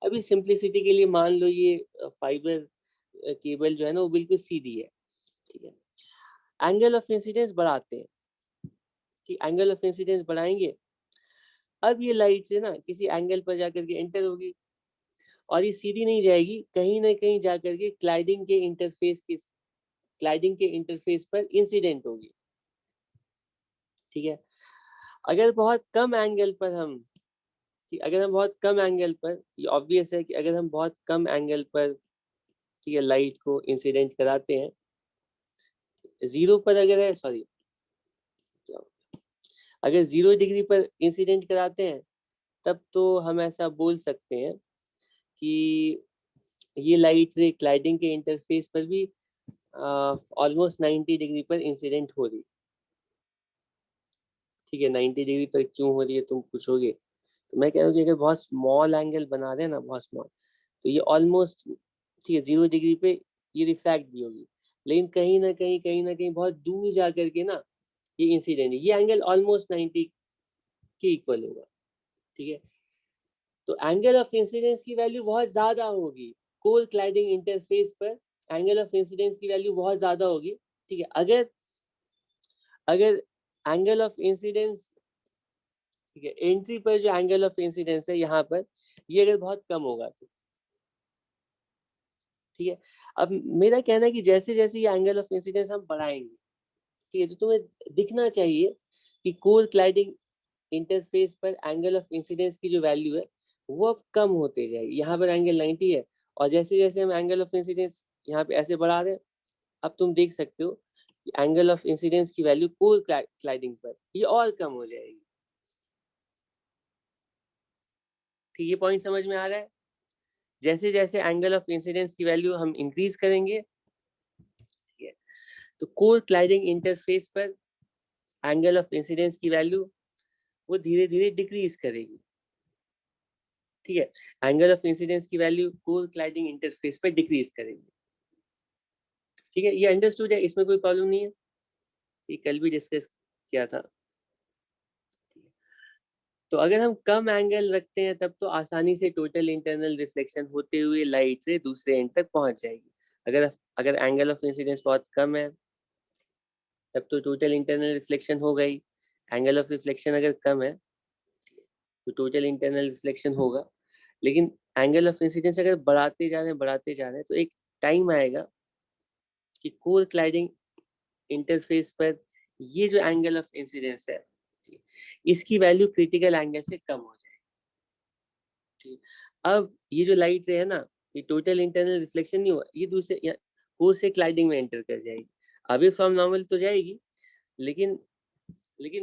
अभी सिंप्लिसिटी के लिए मान लो ये फाइबर केबल जो है ना वो बिल्कुल सीधी है, ठीक है। एंगल ऑफ इंसिडेंस बढ़ाते हैं, ठीक, एंगल ऑफ इंसिडेंस बढ़ाएंगे, अब ये लाइट से ना किसी एंगल पर जाकर के एंटर होगी, और ये सीधी नहीं जाएगी, कहीं ना कहीं जाकर के क्लाइडिंग के इंटरफेस पर इंसिडेंट होगी, ठीक है। अगर बहुत कम एंगल पर हम, ठीक, अगर हम बहुत कम एंगल पर, ये ऑब्वियस है कि अगर हम बहुत कम एंगल पर, ठीक है, लाइट को इंसिडेंट कराते हैं, जीरो पर अगर है, सॉरी, अगर 0 डिग्री पर इंसिडेंट कराते हैं, तब तो हम ऐसा बोल सकते हैं कि ये लाइट रे क्लाइडिंग के इंटरफेस पर भी ऑलमोस्ट 90 डिग्री पर इंसिडेंट हो रही, ठीक है। 90 डिग्री पर क्यों हो रही है तुम पूछोगे, तो मैं कह रहा हूँ कि अगर बहुत स्मॉल एंगल बना रहे हैं ना, बहुत स्मॉल, तो ये ऑलमोस्ट, ठीक है, 0 डिग्री पे ये रिफ्रैक्ट भी होगी, लेकिन कहीं ना कहीं बहुत दूर जा करके ना ये इंसिडेंट, ये एंगल ऑलमोस्ट 90 के इक्वल होगा, ठीक है। तो एंगल ऑफ इंसिडेंस की वैल्यू बहुत ज्यादा होगी, कोल क्लाइडिंग इंटरफेस पर एंगल ऑफ इंसिडेंस की वैल्यू बहुत ज्यादा होगी, ठीक है। अगर अगर एंगल ऑफ इंसिडेंस, ठीक है, एंट्री पर जो एंगल ऑफ इंसिडेंस है यहाँ पर, ये अगर बहुत कम होगा तो, ठीक है। अब मेरा कहना है कि जैसे जैसे ये एंगल ऑफ इंसिडेंस हम बढ़ाएंगे, ठीक है, तो तुम्हें दिखना चाहिए कि कोर क्लाइडिंग इंटरफेस पर एंगल ऑफ इंसिडेंस की जो वैल्यू है वो अब कम होते जाएगी। यहाँ पर एंगल 90 है और जैसे जैसे हम एंगल ऑफ इंसिडेंस यहाँ पे ऐसे बढ़ा रहे हैं, अब तुम देख सकते हो कि एंगल ऑफ इंसिडेंस की वैल्यू कोर क्लाइडिंग पर ये और कम हो जाएगी। ठीक, ये पॉइंट समझ में आ रहा है? जैसे जैसे एंगल ऑफ इंसिडेंस की वैल्यू हम इंक्रीज करेंगे, ठीक है, तो कोर क्लाइडिंग इंटरफेस पर एंगल ऑफ इंसिडेंस की वैल्यू वो धीरे धीरे डिक्रीज करेगी। ठीक है, एंगल ऑफ इंसिडेंस की वैल्यू कोर क्लाइडिंग इंटरफेस पर डिक्रीज करेगी। ठीक है, ये अंडरस्टूड है, इसमें कोई प्रॉब्लम नहीं है, ये कल भी डिस्कस किया था। तो अगर हम कम एंगल रखते हैं तब तो आसानी से टोटल इंटरनल रिफ्लेक्शन होते हुए लाइट से दूसरे एंड तक पहुंच जाएगी। अगर अगर एंगल ऑफ इंसिडेंस बहुत कम है तब तो टोटल इंटरनल रिफ्लेक्शन हो गई। एंगल ऑफ रिफ्लेक्शन अगर कम है तो टोटल इंटरनल रिफ्लेक्शन होगा। लेकिन एंगल ऑफ इंसिडेंस अगर बढ़ाते जा रहे हैं तो एक टाइम आएगा कि कोर क्लाइडिंग इंटरफेस पर ये जो एंगल ऑफ इंसिडेंस है इसकी वैल्यू क्रिटिकल एंगल से कम हो जाएगी। अब ये जो लाइट रे है ना, ये टोटल इंटरनल रिफ्लेक्शन नहीं हुआ, ये दूसरे कोर से क्लाइडिंग में एंटर कर जाएगी। अवे फ्रॉम नॉर्मल तो जाएगी लेकिन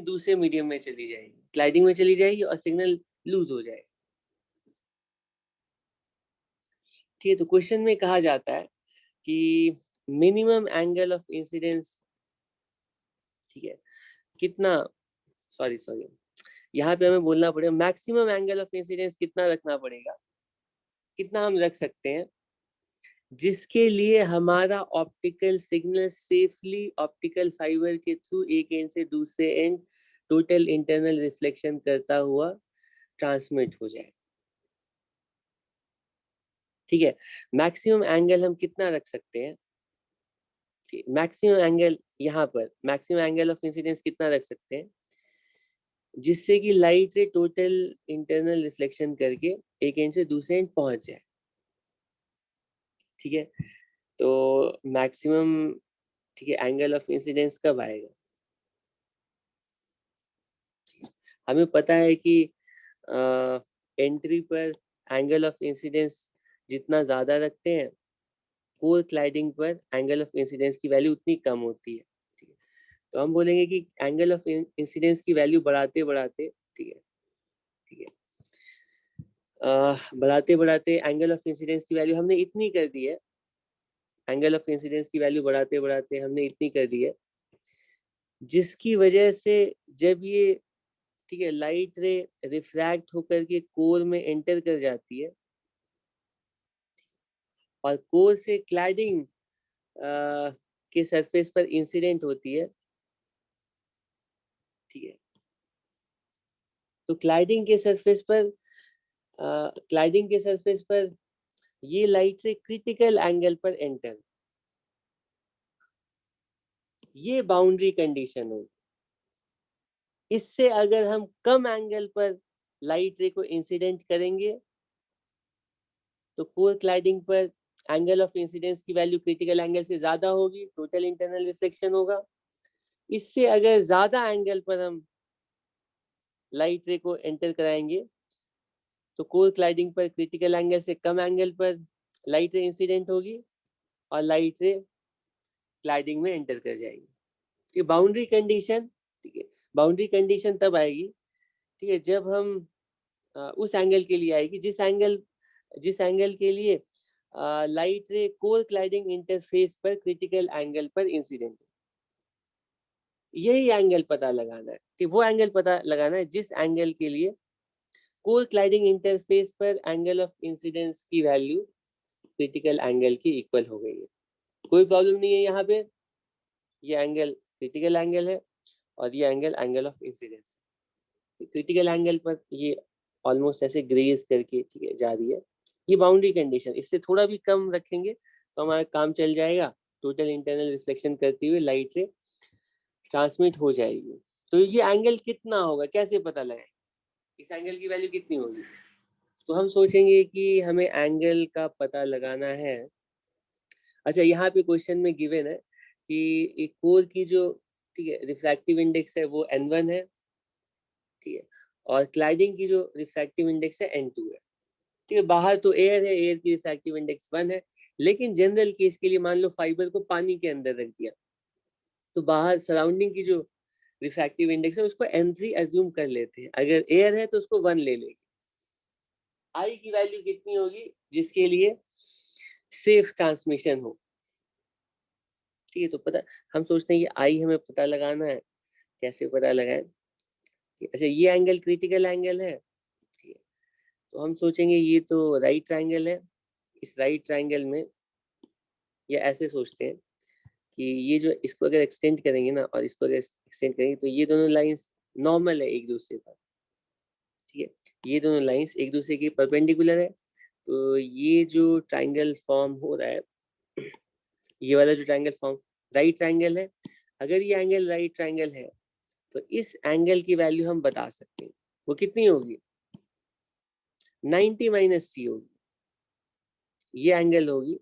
दूसरे मीडियम में चली जाएगी, क्लाइडिंग में चली जाएगी और सिग्नल लूज हो जाएगा। ठीक है, तो क्वेश्चन में कहा जाता है कि मिनिमम एंगल ऑफ इंसिडेंस, ठीक है, कितना, सॉरी यहाँ पे हमें बोलना पड़ेगा मैक्सिमम एंगल ऑफ इंसिडेंस कितना रखना पड़ेगा, कितना हम रख सकते हैं जिसके लिए हमारा optical signal safely optical fibre के थ्रू एक एंड से दूसरे एंड टोटल इंटरनल रिफ्लेक्शन करता हुआ ट्रांसमिट हो जाए। ठीक है, मैक्सिमम एंगल हम कितना रख सकते हैं, मैक्सिमम एंगल यहाँ पर मैक्सिमम एंगल ऑफ इंसिडेंस कितना रख सकते हैं जिससे कि लाइट से टोटल इंटरनल रिफ्लेक्शन करके एक एंड से दूसरे एंड पहुंच जाए। ठीक है, तो मैक्सिमम, ठीक है, एंगल ऑफ इंसिडेंस कब आएगा? हमें पता है कि एंट्री पर एंगल ऑफ इंसिडेंस जितना ज्यादा रखते हैं कोर क्लाइडिंग पर एंगल ऑफ इंसिडेंस की वैल्यू उतनी कम होती है। ठीक है, तो हम बोलेंगे कि एंगल ऑफ इंसिडेंस की वैल्यू बढ़ाते बढ़ाते, ठीक है, ठीक है, बढ़ाते बढ़ाते एंगल ऑफ इंसिडेंस की वैल्यू हमने इतनी कर दी है, एंगल ऑफ इंसिडेंस की वैल्यू बढ़ाते बढ़ाते हमने इतनी कर दी है जिसकी वजह से जब ये, ठीक है, लाइट रे रिफ्रैक्ट होकर के कोर में एंटर कर जाती है और कोर से क्लैडिंग के सरफेस पर इंसिडेंट होती है। ठीक है, तो क्लाइडिंग के सरफेस पर ये लाइट रे क्रिटिकल एंगल पर एंटर, ये बाउंड्री कंडीशन हो। इससे अगर हम कम एंगल पर लाइट रे को इंसिडेंट करेंगे तो कोर क्लाइडिंग पर एंगल ऑफ इंसिडेंस की वैल्यू क्रिटिकल एंगल से ज्यादा होगी, टोटल इंटरनल रिफ्लेक्शन होगा। इससे अगर ज्यादा एंगल पर हम लाइट रे को एंटर कराएंगे तो कोर क्लाइडिंग पर क्रिटिकल एंगल से कम एंगल पर लाइट रे इंसिडेंट होगी और लाइट रे क्लाइडिंग में एंटर कर जाएगी। बाउंड्री कंडीशन, ठीक है, बाउंड्री कंडीशन तब आएगी, ठीक है, जब हम उस एंगल के लिए आएगी जिस एंगल के लिए लाइट रे कोर क्लाइडिंग इंटरफेस पर क्रिटिकल एंगल पर इंसिडेंट, यही एंगल पता लगाना है कि वो एंगल पता लगाना है जिस एंगल के लिए कोर क्लाइडिंग इंटरफेस पर एंगल ऑफ इंसिडेंस की वैल्यू क्रिटिकल एंगल की इक्वल हो गई है। कोई प्रॉब्लम नहीं है यहाँ पे, ये एंगल क्रिटिकल एंगल है और ये angle of incidence. Critical angle पर ये ऑलमोस्ट ऐसे ग्रेज करके, ठीक है, जा रही है। ये बाउंड्री कंडीशन, इससे थोड़ा भी कम रखेंगे तो हमारा काम चल जाएगा, टोटल इंटरनल रिफ्लेक्शन करते हुए लाइट रे ट्रांसमिट हो जाएगी। तो ये एंगल कितना होगा कैसे पता लगाएंगे, इस एंगल की वैल्यू कितनी होगी? तो हम सोचेंगे कि हमें एंगल का पता लगाना है अच्छा, यहाँ पे क्वेश्चन में गिवन है कि एक कोर की जो, ठीक है, रिफ्रैक्टिव इंडेक्स है वो N1 है, ठीक है, और क्लाइडिंग की जो रिफ्रैक्टिव इंडेक्स है N2 है, ठीक है। बाहर तो एयर है, एयर की रिफ्रैक्टिव इंडेक्स 1 है, लेकिन जनरल केस के लिए मान लो फाइबर को पानी के अंदर रख दिया, तो बाहर सराउंडिंग की जो रिफ्रैक्टिव इंडेक्स है उसको N3 एज्यूम कर लेते हैं, अगर एयर है तो उसको 1 ले लेंगे। आई की वैल्यू कितनी होगी जिसके लिए सेफ ट्रांसमिशन हो, ठीक है। तो पता, हम सोचते हैं कि आई हमें पता लगाना है, कैसे पता लगाएं? अच्छा, ये एंगल क्रिटिकल एंगल है, ठीक है, तो हम सोचेंगे ये तो राइट ट्रायंगल है, इस राइट ट्रायंगल में, या ऐसे सोचते हैं कि ये जो इसको अगर एक्सटेंड करेंगे ना और इसको अगर एक्सटेंड करेंगे तो ये दोनों लाइंस नॉर्मल है एक दूसरे पर, ठीक है, ये दोनों लाइंस एक दूसरे के परपेंडिकुलर है, तो ये जो ट्रायंगल फॉर्म हो रहा है, ये वाला जो ट्रायंगल फॉर्म राइट ट्रायंगल है, अगर ये एंगल राइट ट्रायंगल है तो इस एंगल की वैल्यू हम बता सकते हैं, वो कितनी होगी? 90 माइनस सी होगी, ये एंगल होगी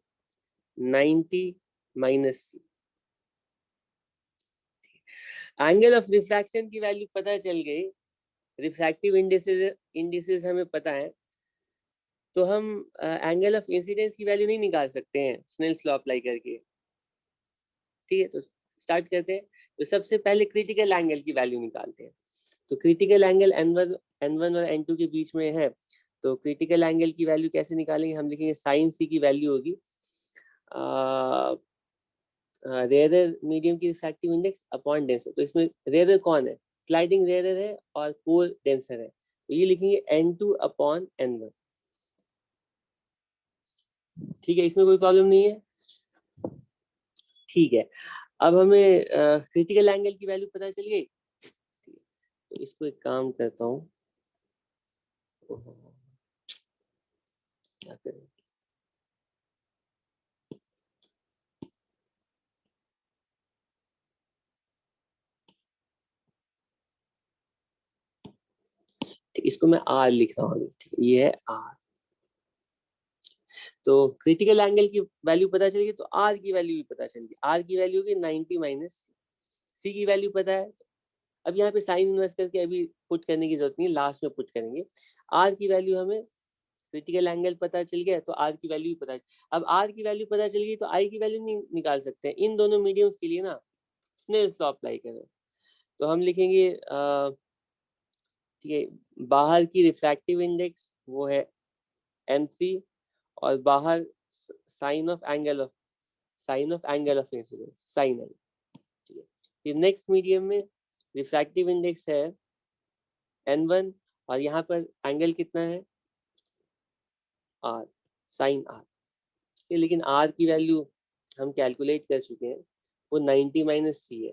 90 minus c. Angle of refraction की वैल्यू पता चल गई, रिफ्रैक्टिव इंडिसेस हमें पता है, तो हम एंगल ऑफ इंसिडेंस की वैल्यू नहीं निकाल सकते हैं स्नेल्स लॉ अप्लाई करके, ठीक है। तो स्टार्ट करते हैं, तो सबसे पहले क्रिटिकल एंगल की वैल्यू निकालते हैं। तो क्रिटिकल एंगल N1 और N2 के बीच में है, तो क्रिटिकल एंगल की वैल्यू कैसे निकालेंगे? हम लिखेंगे साइन सी की वैल्यू होगी रेयर मीडियम की रिफ्रैक्टिव इंडेक्स अपॉन डेंसर। तो इसमें रेयर कौन है? क्लाइडिंग रेयर है और कोर डेंसर है, तो ये लिखेंगे N2 अपॉन N1, ठीक है, इसमें कोई प्रॉब्लम नहीं है, ठीक है। अब हमें क्रिटिकल एंगल की वैल्यू पता चल गई, तो इसको एक काम करता हूँ, क्या करें, इसको मैं R लिख रहा हूँ, ठीक है, ये है R। तो क्रिटिकल एंगल की वैल्यू पता चल गई, तो R की वैल्यू भी पता चल गई, R की वैल्यू होगी 90 माइनस C की वैल्यू पता है। अब यहाँ पे साइन इनवर्स करके अभी पुट करने की जरूरत नहीं है, लास्ट में पुट करेंगे। R की वैल्यू हमें, क्रिटिकल एंगल पता चल गया तो R की वैल्यू भी पता, अब R की वैल्यू पता चल गई तो I की वैल्यू नहीं निकाल सकते हैं, इन दोनों मीडियम्स के लिए ना स्नेल्स लॉ अप्लाई करें, तो हम लिखेंगे ठीक है, बाहर की रिफ्रैक्टिव इंडेक्स वो है N3, और बाहर sine of angle of incidence sine I, ठीक है। फिर नेक्स्ट मीडियम में रिफ्रैक्टिव इंडेक्स है N1, और यहाँ पर एंगल कितना है? R, साइन R, लेकिन R की वैल्यू हम कैलकुलेट कर चुके हैं, वो 90 माइनस सी है,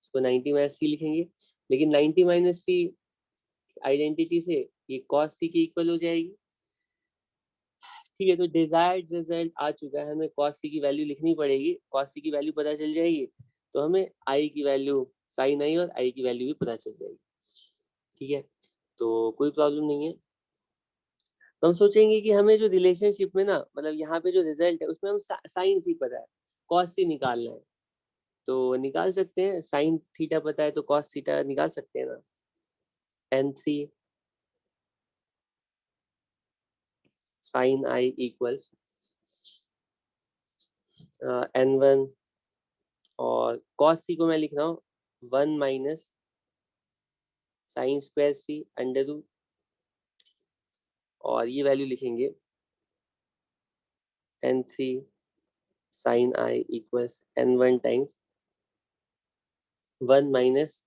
इसको 90 माइनस सी लिखेंगे, लेकिन 90 माइनस सी आइडेंटिटी से ये कॉस सी की इक्वल हो जाएगी, ठीक है। तो डिजायर्ड रिजल्ट आ चुका है, हमें कॉस सी की वैल्यू लिखनी पड़ेगी, कॉस सी की वैल्यू पता चल जाएगी तो हमें आई की वैल्यू, साइन आई और आई की वैल्यू भी पता चल जाएगी, ठीक है, तो कोई प्रॉब्लम नहीं है। तो हम सोचेंगे कि हमें जो रिलेशनशिप में ना, मतलब यहाँ पे जो रिजल्ट है उसमें हम साइन सी पता है, कॉस सी निकालना है, तो निकाल सकते हैं, साइन थीटा पता है तो कॉस थीटा निकाल सकते हैं ना, N3 sine I equals N1, और कॉस सी को मैं लिख रहा हूँ 1 minus sine square C under root, और ये वैल्यू लिखेंगे N3 sine I equals N1 times 1 minus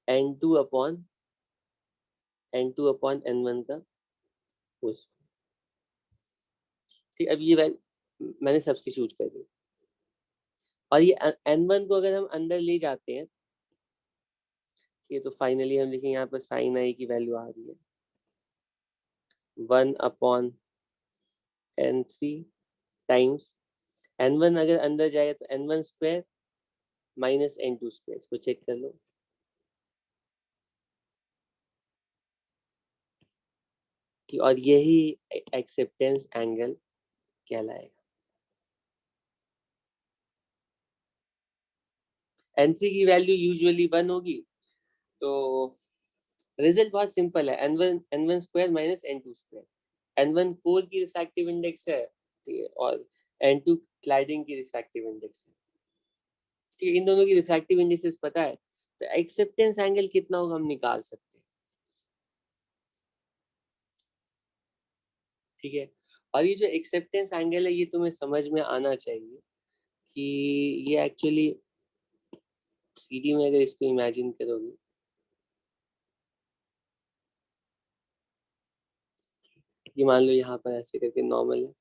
N2 upon N1 का होल स्क्वायर, ठीक। अब ये वैल्यू मैंने सब्स्टिट्यूट कर दी, और ये N1 को अगर हम अंदर ले जाते हैं, ये तो फाइनली हम लिखेंगे यहाँ पर साइन आई की वैल्यू आ रही है 1 अपॉन N3 टाइम्स N1, अगर अंदर जाएगा तो N1 square minus N2 square, इसको चेक कर लो, और यही एक्सेप्टेंस एंगल कहलाएगा। n3 की वैल्यू यूजुअली 1 होगी, तो रिजल्ट बहुत सिंपल है, n1 square minus n2 square. n1 core की रिफ्रैक्टिव इंडेक्स है, ठीक है, और n2 क्लैडिंग की रिफ्रैक्टिव इंडेक्स है, ठीक है। इन दोनों की रिफ्रैक्टिव इंडेक्सेस पता है, तो एक्सेप्टेंस एंगल कितना होगा हम निकाल सकते हैं, ठीक है। और ये जो एक्सेप्टेंस एंगल है, ये तुम्हें समझ में आना चाहिए कि ये एक्चुअली सीडी में अगर इसको इमेजिन करोगे, ये मान लो यहाँ पर ऐसे करके नॉर्मल है,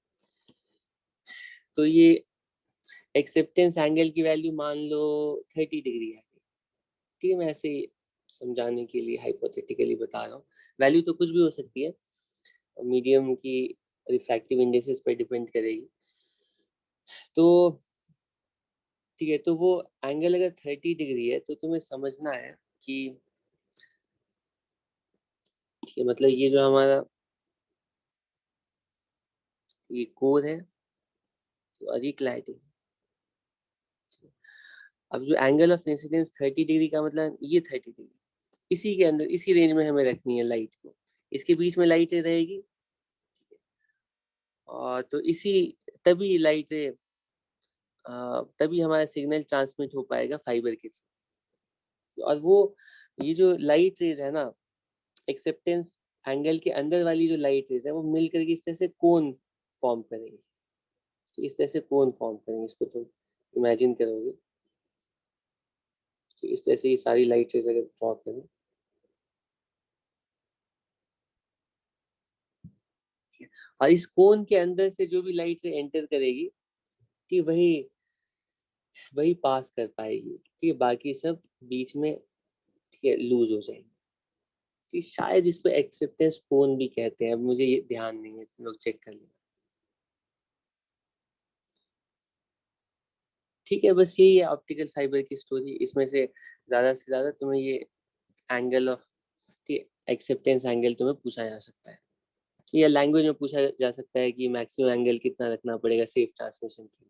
तो ये एक्सेप्टेंस एंगल की वैल्यू मान लो 30 डिग्री है, ठीक है। मैं ऐसे ही समझाने के लिए हाइपोथेटिकली बता रहा हूँ, वैल्यू तो कुछ भी हो सकती है, मीडियम की रिफ्रैक्टिव इंडेक्सेस पर डिपेंड करेगी। तो ठीक है, तो वो एंगल अगर 30 डिग्री है, तो तुम्हें समझना है कि मतलब ये जो हमारा ये कोर है, तो अधिक लाइटिंग, अब जो एंगल ऑफ इंसिडेंस 30 डिग्री का मतलब ये 30 डिग्री, इसी के अंदर इसी रेंज में हमें रखनी है लाइट को, इसके बीच में लाइट रहेगी, और तो इसी तभी लाइट तभी हमारा सिग्नल ट्रांसमिट हो पाएगा फाइबर के थ्रू। और वो ये जो लाइट रेज है ना, एक्सेप्टेंस एंगल के अंदर वाली जो लाइट रेज है, वो मिलकर के इस तरह से कोन फॉर्म करेंगे, तो इस तरह से कोन फॉर्म करेंगे, इसको तुम इमेजिन करोगे, तो इस तरह से ये सारी लाइट रेज अगर ड्रॉ करें, और इस कोन के अंदर से जो भी लाइट रे एंटर करेगी, ठीक वही वही पास कर पाएगी, ठीक है, बाकी सब बीच में, ठीक है, लूज हो जाएंगे, ठीक, शायद इसको एक्सेप्टेंस कोन भी कहते हैं, अब मुझे ये ध्यान नहीं है, तुम लोग चेक कर लेना, ठीक है। बस यही है ऑप्टिकल फाइबर की स्टोरी, इसमें से ज्यादा तुम्हें ये एंगल ऑफ एक्सेप्टेंस एंगल तुम्हें पूछा जा सकता है, या लैंग्वेज में पूछा जा सकता है कि मैक्सिमम एंगल कितना रखना पड़ेगा सेफ ट्रांसमिशन के लिए,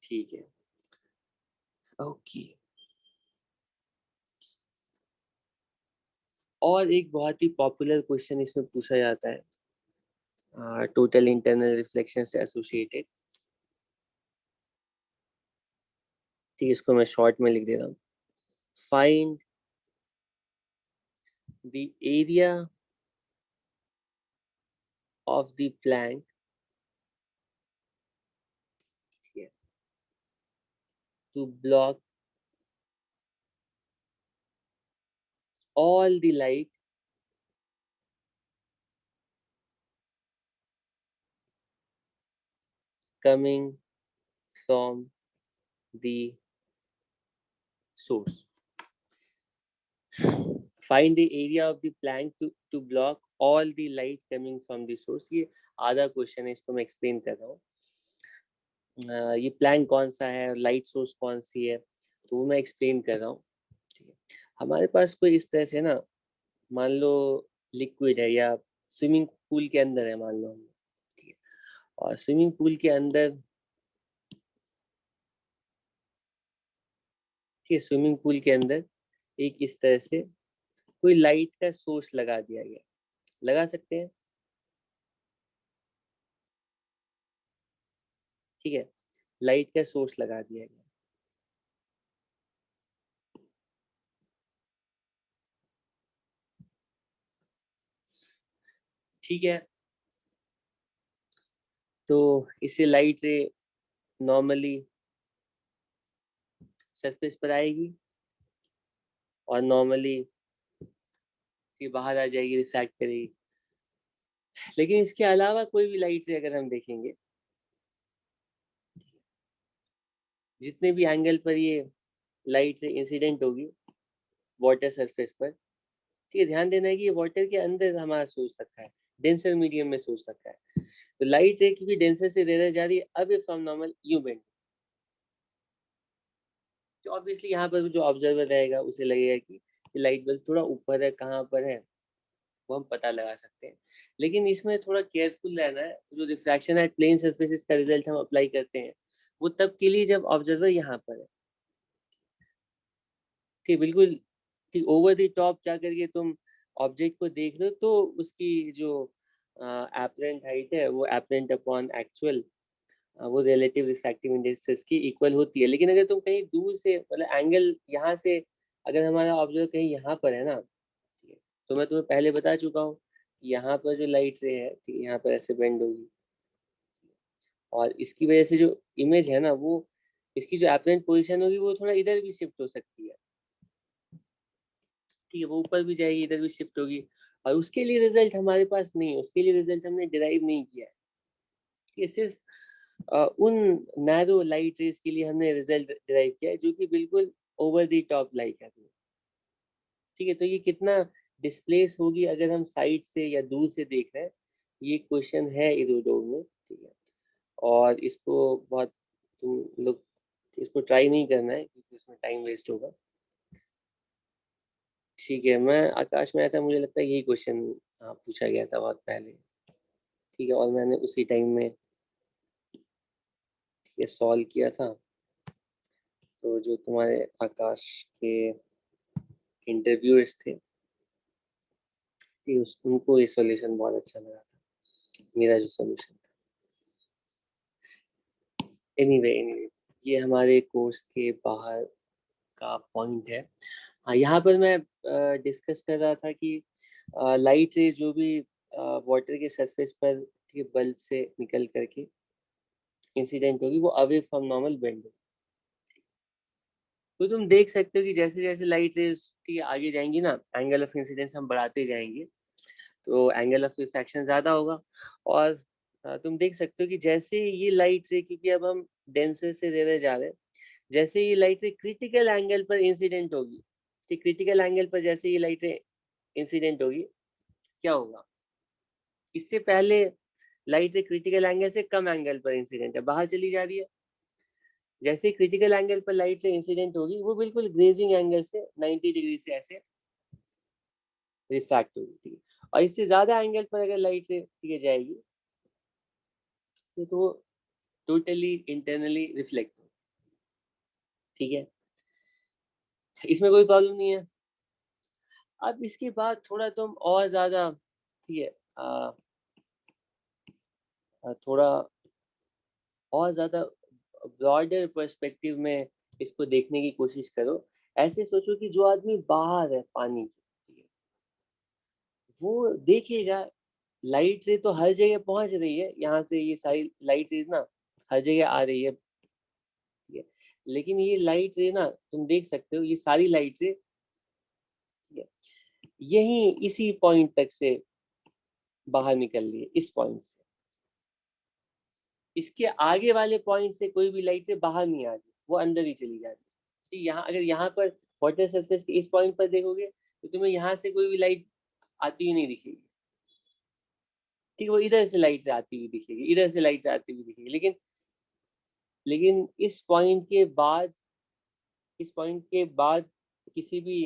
ठीक है, ओके। और एक बहुत ही पॉपुलर क्वेश्चन इसमें पूछा जाता है, टोटल इंटरनल रिफ्लेक्शन से एसोसिएटेड, ठीक है, इसको मैं शॉर्ट में लिख दे रहा हूँ, find the area of the plank, to block all the light coming from the source. Find the area of the plank to block all the light coming from the source. ये आधा question है, इसको मैं explain कर रहा हूँ। ये Planck कौन सा है, लाइट सोर्स कौन सी है, तो वो मैं एक्सप्लेन कर रहा हूँ, ठीक है। हमारे पास कोई इस तरह से ना, मान लो लिक्विड है, या स्विमिंग पूल के अंदर है मान लो हम, ठीक है, और स्विमिंग पूल के अंदर, ठीक है, स्विमिंग पूल के अंदर एक इस तरह से कोई लाइट का सोर्स लगा दिया गया, लगा सकते हैं, ठीक है, लाइट का सोर्स लगा दिया गया, ठीक है। तो इससे लाइट रे नॉर्मली सरफेस पर आएगी, और नॉर्मली बाहर आ जाएगी, रिफ्रैक्ट करेगी। लेकिन इसके अलावा कोई भी लाइट रे अगर हम देखेंगे, जितने भी एंगल पर ये लाइट रे इंसिडेंट होगी वाटर सरफेस पर, ठीक है, ध्यान देना है कि ये वाटर के अंदर हमारा सोर्स रखा है, डेंसर मीडियम में सोर्स रखा है, तो लाइट रे क्योंकि डेंसर से रेयर जा रही है, अब फ्रॉम नॉर्मल यू बेंड, तो ऑब्वियसली यहाँ पर जो ऑब्जर्वर रहेगा उसे लगेगा कि लाइट बल्ब थोड़ा ऊपर है, कहाँ पर है वो हम पता लगा सकते हैं। लेकिन इसमें थोड़ा केयरफुल रहना है, जो रिफ्रैक्शन एट प्लेन सरफेसेस का रिजल्ट हम अप्लाई करते हैं, वो तब के लिए जब ऑब्जर्वर यहाँ पर है। ठीक, बिल्कुल ठीक, ओवर द टॉप जा करके तुम ऑब्जेक्ट को देख रहे हो तो उसकी जो एपरेंट हाइट है वो एपरेंट अपॉन एक्चुअल वो रिलेटिव रिफ्रैक्टिव इंडेक्सेस की इक्वल होती है। लेकिन अगर तुम कहीं दूर से मतलब एंगल यहाँ से, अगर हमारा ऑब्जर्वर कहीं यहाँ पर है ना, तो मैं तुम्हें पहले बता चुका हूँ यहाँ पर जो लाइट रे है, ठीक है, यहाँ पर ऐसे बेंड होगी और इसकी वजह से जो इमेज है ना, वो इसकी जो एपरेंट पोजीशन होगी वो थोड़ा इधर भी शिफ्ट हो सकती है। ठीक है, वो ऊपर भी जाएगी, इधर भी शिफ्ट होगी, और उसके लिए रिजल्ट हमारे पास नहीं है, उसके लिए रिजल्ट हमने डिराइव नहीं किया है। ये सिर्फ उन नैरो लाइट रेस के लिए हमने रिजल्ट डिराइव किया है जो कि बिल्कुल ओवर द टॉप लाइट है। ठीक है, तो ये कितना डिस्प्लेस होगी अगर हम साइड से या दूर से देख रहे हैं, ये क्वेश्चन है इरोडोव में। ठीक है, और इसको बहुत तुम लोग इसको ट्राई नहीं करना है क्योंकि उसमें टाइम वेस्ट होगा। ठीक है, मैं आकाश में आया था, मुझे लगता है यही क्वेश्चन पूछा गया था बहुत पहले। ठीक है, और मैंने उसी टाइम में ये सॉल्व किया था। तो जो तुम्हारे आकाश के इंटरव्यूअर्स थे, उनको ये सॉल्यूशन बहुत अच्छा लगा था, मेरा जो सॉल्यूशन था। एनीवे, ये हमारे कोर्स के बाहर का पॉइंट है। हाँ, यहाँ पर मैं डिस्कस कर रहा था कि लाइट रे जो भी वाटर के सरफेस पर बल्ब से निकल करके इंसिडेंट होगी वो अवे फ्रॉम नॉर्मल बेंड होगी। तो तुम देख सकते हो कि जैसे जैसे लाइट रेज की आगे जाएंगी ना, एंगल ऑफ इंसिडेंस हम बढ़ाते जाएंगे तो एंगल ऑफ रिफ्रैक्शन ज्यादा होगा। और तुम देख सकते हो कि जैसे ये लाइट रे, क्योंकि अब हम डेंसर से रेयर जा रहे हैं, जैसे ये लाइट रे क्रिटिकल एंगल पर इंसिडेंट होगी, ठीक, क्रिटिकल एंगल पर जैसे ये लाइट रे इंसिडेंट होगी, क्या होगा, इससे पहले लाइट रे क्रिटिकल एंगल से कम एंगल पर इंसिडेंट है, बाहर चली जा रही है। जैसे क्रिटिकल एंगल पर लाइट रे इंसिडेंट होगी वो बिल्कुल ग्रेजिंग एंगल से 90 डिग्री से ऐसे रिफ्रैक्ट होगी। ठीक है, और इससे ज्यादा एंगल पर अगर लाइट रे ठीक है जाएगी तो टोटली इंटरनली रिफ्लेक्ट हो। ठीक है, इसमें कोई प्रॉब्लम नहीं है। अब इसके बाद थोड़ा तुम और ज्यादा ठीक है थोड़ा और ज्यादा ब्रॉडर पर्सपेक्टिव में इसको देखने की कोशिश करो। ऐसे सोचो कि जो आदमी बाहर है पानी के, वो देखेगा लाइट रे तो हर जगह पहुंच रही है, यहाँ से ये सारी लाइट रेज ना हर जगह आ रही है। ठीक है, लेकिन ये लाइट रे ना तुम देख सकते हो, ये सारी लाइट रे ठीक है यही इसी पॉइंट तक से बाहर निकल रही है, इस पॉइंट से। इसके आगे वाले पॉइंट से कोई भी लाइट रे बाहर नहीं आ रही, वो अंदर ही चली जा रही है। यहाँ अगर यहाँ पर वाटर सरफेस के इस पॉइंट पर देखोगे तो तुम्हें यहाँ से कोई भी लाइट आती हुई नहीं दिखेगी। ठीक, वो इधर से लाइट आती हुई दिखेगी, इधर से लाइट आती हुई दिखेगी, लेकिन इस पॉइंट के बाद किसी भी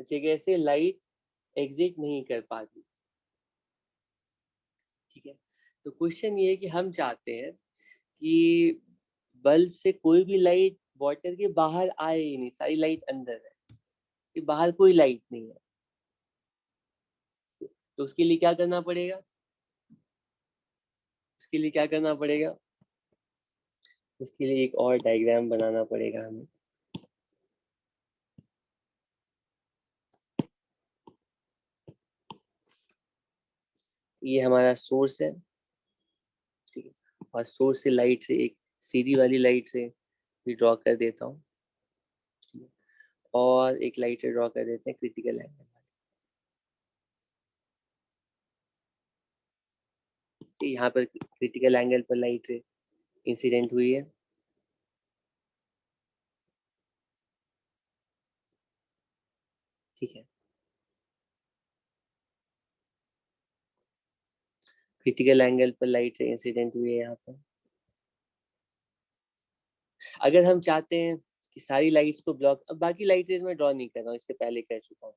जगह से लाइट एग्जिट नहीं कर पाती। ठीक है, तो क्वेश्चन ये है कि हम चाहते हैं कि बल्ब से कोई भी लाइट वाटर के बाहर आए ही नहीं, सारी लाइट अंदर है, कि बाहर कोई लाइट नहीं है। तो उसके लिए क्या करना पड़ेगा, उसके लिए क्या करना पड़ेगा, उसके लिए एक और डायग्राम बनाना पड़ेगा हमें। ये हमारा सोर्स है, ठीक है, और सोर्स से लाइट से एक सीधी वाली लाइट से भी ड्रॉ कर देता हूँ, और एक लाइट ड्रॉ कर देते हैं क्रिटिकल एंगल। यहाँ पर क्रिटिकल एंगल पर लाइट इंसिडेंट हुई है। ठीक है, क्रिटिकल एंगल पर लाइट इंसिडेंट हुई है यहाँ पर। अगर हम चाहते हैं कि सारी लाइट्स को ब्लॉक, अब बाकी लाइट रेज में ड्रॉ नहीं कर रहा हूँ, इससे पहले कह चुका हूँ,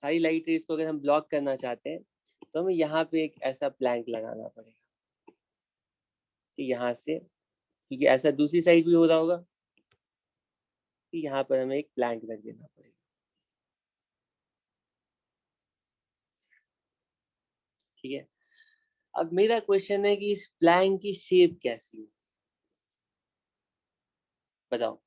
सारी लाइट रेज को अगर हम ब्लॉक करना चाहते हैं तो हमें यहाँ पे एक ऐसा ब्लैंक लगाना पड़ेगा कि यहाँ से क्योंकि ऐसा दूसरी साइड भी हो रहा होगा कि यहाँ पर हमें एक प्लैंक रख देना पड़ेगा। ठीक है, अब मेरा क्वेश्चन है कि इस प्लैंक की शेप कैसी है, बताओ।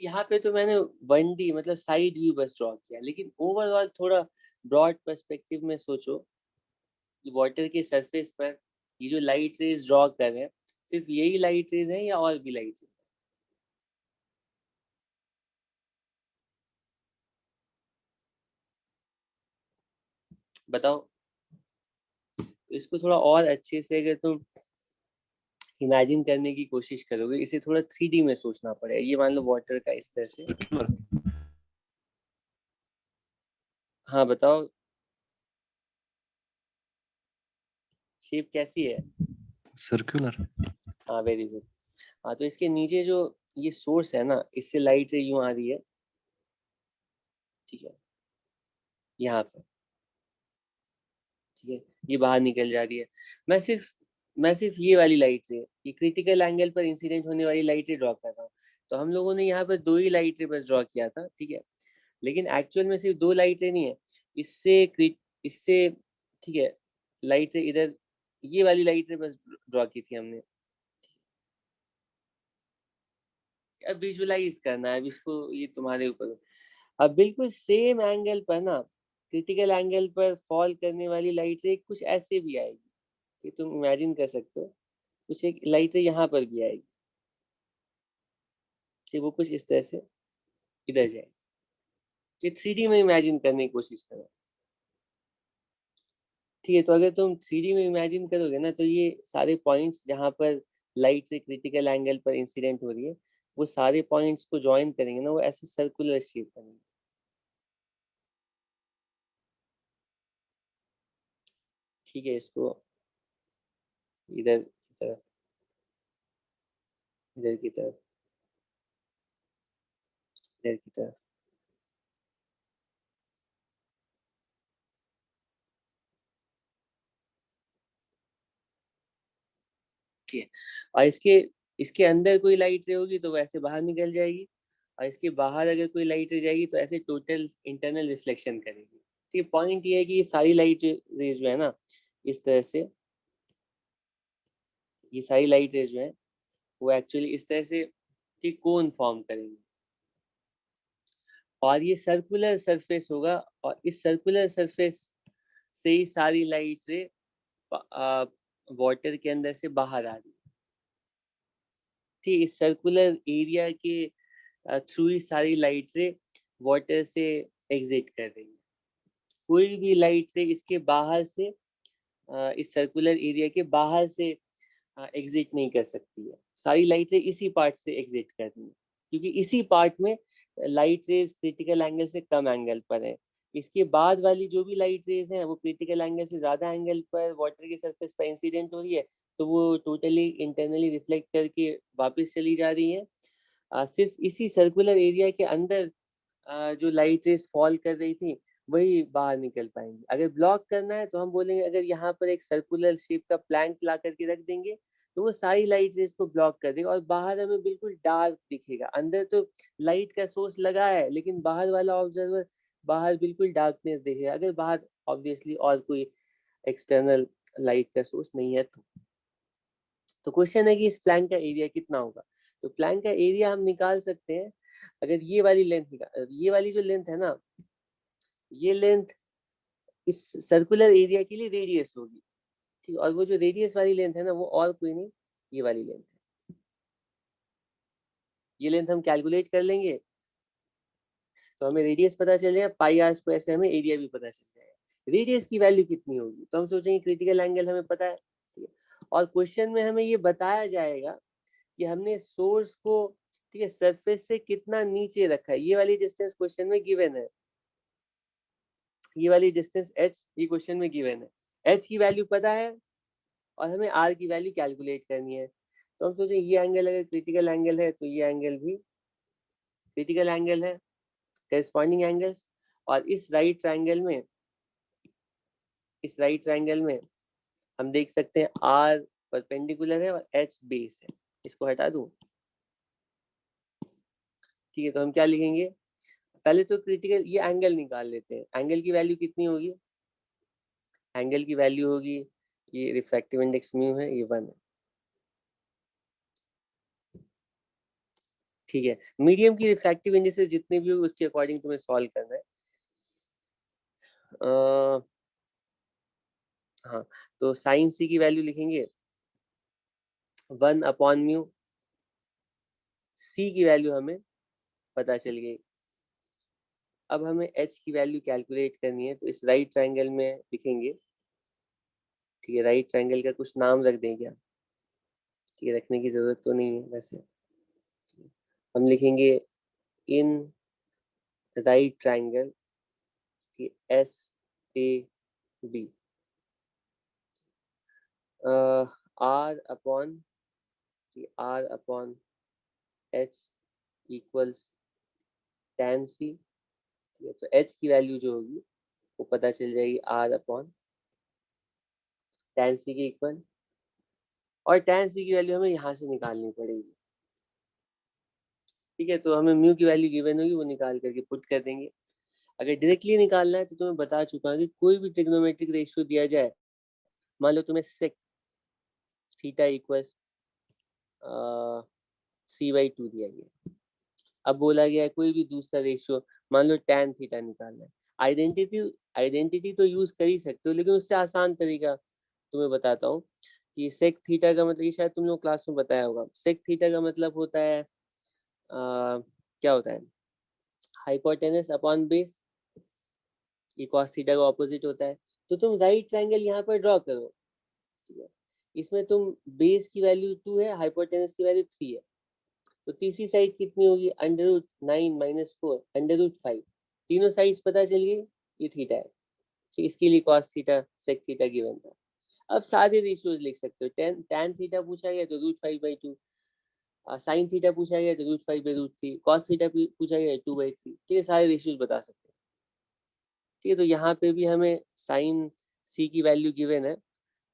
यहाँ पे तो मैंने 1D मतलब साइड व्यू बस ड्रॉ किया, लेकिन ओवरऑल थोड़ा ब्रॉड पर्सपेक्टिव में सोचो, वाटर के सरफेस पर ये जो लाइट रेज ड्रॉ कर रहे हैं, सिर्फ यही लाइट रेज है या और भी लाइट रेज? बताओ। तो इसको थोड़ा और अच्छे से अगर तुम इमेजिन करने की कोशिश करोगे, इसे थोड़ा 3D में सोचना पड़ेगा। ये मान लो वाटर का इस तरह से, हाँ बताओ शेप कैसी है? सर्कुलर। हाँ वेरी गुड। हाँ, तो इसके नीचे जो ये सोर्स है ना, इससे लाइट यूं आ रही है, ठीक है, यहाँ पे, ठीक है, ये बाहर निकल जा रही है। मैं सिर्फ मैं सिर्फ ये वाली लाइट रे, ये क्रिटिकल एंगल पर इंसिडेंट होने वाली लाइट रे ड्रॉ कर रहा हूँ। तो हम लोगों ने यहाँ पर 2 ही लाइट रे बस ड्रॉ किया था, ठीक है, लेकिन एक्चुअल में सिर्फ 2 लाइट रे नहीं है, इससे ठीक है, लाइट रे इधर, ये वाली लाइट रे बस ड्रॉ की थी हमने। अब विजुलाइज करना है, अब इसको, ये तुम्हारे ऊपर है। अब बिल्कुल सेम एंगल पर ना, क्रिटिकल एंगल पर फॉल करने वाली लाइट रे कुछ ऐसे भी आएगी, कि तुम इमेजिन कर सकते हो, कुछ एक लाइट रे यहाँ पर भी आएगी, कि वो कुछ इस तरह से इधर जाए। ये 3D में इमेजिन करने की कोशिश करो, ठीक है। तो अगर तुम 3D में इमेजिन करोगे ना, तो ये सारे पॉइंट्स जहाँ पर लाइट रे क्रिटिकल एंगल पर इंसिडेंट हो रही है, वो सारे पॉइंट्स को ज्वाइन करेंगे ना, वो ऐसे सर्कुलर शेप बनेंगे। ठीक है, इसको इधर की तरफ, इधर की तरफ, इधर की तरफ, ठीक है। और इसके इसके अंदर कोई लाइट रे होगी तो वो ऐसे बाहर निकल जाएगी, और इसके बाहर अगर कोई लाइट रे जाएगी तो ऐसे टोटल इंटरनल रिफ्लेक्शन करेगी। ठीक, पॉइंट ये है कि ये सारी लाइट रेज जो है ना, इस तरह से, ये सारी लाइट रेज जो है वो एक्चुअली इस तरह से ठीक कोन फॉर्म करेंगी, और ये सर्कुलर सरफेस होगा, और इस सर्कुलर सरफेस से ही सारी लाइट रे वाटर के अंदर से बाहर आ रही है। ठीक, इस सर्कुलर एरिया के थ्रू ही सारी लाइट रे वाटर से एग्जिट कर रही है। कोई भी लाइट रे इसके बाहर से, इस सर्कुलर एरिया के बाहर से एग्जिट नहीं कर सकती है। सारी लाइट रे इसी पार्ट से एग्जिट करनी है, क्योंकि इसी पार्ट में लाइट रेज क्रिटिकल एंगल से कम एंगल पर है। इसके बाद वाली जो भी लाइट रेज हैं वो क्रिटिकल एंगल से ज्यादा एंगल पर वाटर के सरफेस पर इंसिडेंट हो रही है, तो वो टोटली इंटरनली रिफ्लेक्ट करके वापस चली जा रही है। सिर्फ इसी सर्कुलर एरिया के अंदर जो लाइट रेज फॉल कर रही थी वही बाहर निकल पाएंगी। अगर ब्लॉक करना है तो हम बोलेंगे अगर यहाँ पर एक सर्कुलर शेप का प्लैंक ला करके रख देंगे तो वो सारी लाइट रेज को ब्लॉक कर देगा, और बाहर हमें बिल्कुल डार्क दिखेगा। अंदर तो लाइट का सोर्स लगा है, लेकिन बाहर वाला ऑब्जर्वर बाहर बिल्कुल डार्कनेस देखेगा, अगर बाहर ऑब्वियसली और कोई एक्सटर्नल लाइट का सोर्स नहीं है तो क्वेश्चन है कि इस प्लैंक का एरिया कितना होगा। तो प्लैंक का एरिया हम निकाल सकते हैं, अगर ये वाली लेंथ निकाल, ये वाली जो लेंथ है ना, ये लेंथ इस सर्कुलर एरिया के लिए रेडियस होगी, ठीक, और वो जो रेडियस वाली लेंथ है ना, वो और कोई नहीं, ये वाली लेंथ है। ये लेंथ हम कैलकुलेट कर लेंगे तो हमें रेडियस पता चल जाएगा, पाई आर स्क्वायर से हमें एरिया भी पता चल जाएगा। रेडियस की वैल्यू कितनी होगी तो हम सोचेंगे क्रिटिकल एंगल हमें पता है, ठीक है, और क्वेश्चन में हमें ये बताया जाएगा कि हमने सोर्स को, ठीक है, सरफेस से कितना नीचे रखा है। ये वाली डिस्टेंस क्वेश्चन में गिवन है, ये वाली डिस्टेंस h ये क्वेश्चन में गिवन है। h की वैल्यू पता है और हमें r की वैल्यू कैलकुलेट करनी है। तो हम सोचें ये एंगल अगर क्रिटिकल एंगल है तो ये एंगल भी क्रिटिकल एंगल है, करेस्पॉन्डिंग एंगल्स। और इस राइट ट्रायंगल में हम देख सकते हैं R परपेंडिकुलर है और H बेस है, इसको हटा दूं, ठीक है। तो हम क्या लिखेंगे, पहले तो क्रिटिकल ये एंगल निकाल लेते हैं। एंगल की वैल्यू कितनी होगी, एंगल की वैल्यू होगी, ये रिफ्रैक्टिव इंडेक्स म्यू है, ये 1 है, ठीक है। मीडियम की रिफ्रैक्टिव इंडेक्सेस जितने भी होगी उसके अकॉर्डिंग तुम्हें सॉल्व करना है। हाँ, तो साइन सी की वैल्यू लिखेंगे 1/μ, सी की वैल्यू हमें पता चल गई। अब हमें एच की वैल्यू कैलकुलेट करनी है, तो इस राइट ट्रायंगल में लिखेंगे, ठीक है। राइट ट्रायंगल का कुछ नाम रख दें क्या, ठीक है, रखने की जरूरत तो नहीं है वैसे। हम लिखेंगे in right triangle S A B, r upon h equals tan C, तो एच की वैल्यू जो होगी वो पता चल जाएगी आर अपॉन tan सी के इक्वल, और tan सी की वैल्यू हमें यहाँ से निकालनी पड़ेगी, ठीक है। तो हमें म्यू की वैल्यू गिवन होगी, वो निकाल करके पुट कर देंगे। अगर डायरेक्टली निकालना है तो तुम्हें बता चुका हूँ कि कोई भी ट्रिग्नोमेट्रिक रेशियो दिया जाए, मान लो तुम्हें सेक थीटा इक्वल्स c/2 दिया गया, अब बोला गया है कोई भी दूसरा रेशियो, मान लो tan थीटा निकालना है। आइडेंटिटी तो यूज कर ही सकते हो, लेकिन उससे आसान तरीका तुम्हें बताता हूँ कि सेक थीटा का मतलब, ये शायद तुम लोग क्लास में बताया होगा, सेक थीटा का मतलब होता है क्या होता है, हाइपोटेनस अपॉन बेस, ये cos थीटा का ऑपोजिट होता है। तो तुम राइट ट्रायंगल यहाँ पर ड्रॉ करो, ठीक है। इसमें तुम बेस की वैल्यू 2 है, हाइपोटेनस की वैल्यू 3 है, तो तीसरी साइड कितनी होगी, √9 - 4 √5, तीनों साइड्स पता चल गई, ये थीटा है, तो इसके लिए cos theta sec theta given था। अब सारे रेशियोज लिख सकते हो, tan थीटा पूछा गया तो √5/2, sin थीटा पूछा गया तो √5/√3, cos थीटा पूछा गया 2/3, ठीक है, सारे रेशियोज बता सकते हैं, ठीक है। तो यहाँ पे भी हमें sin c की वैल्यू गिवन है,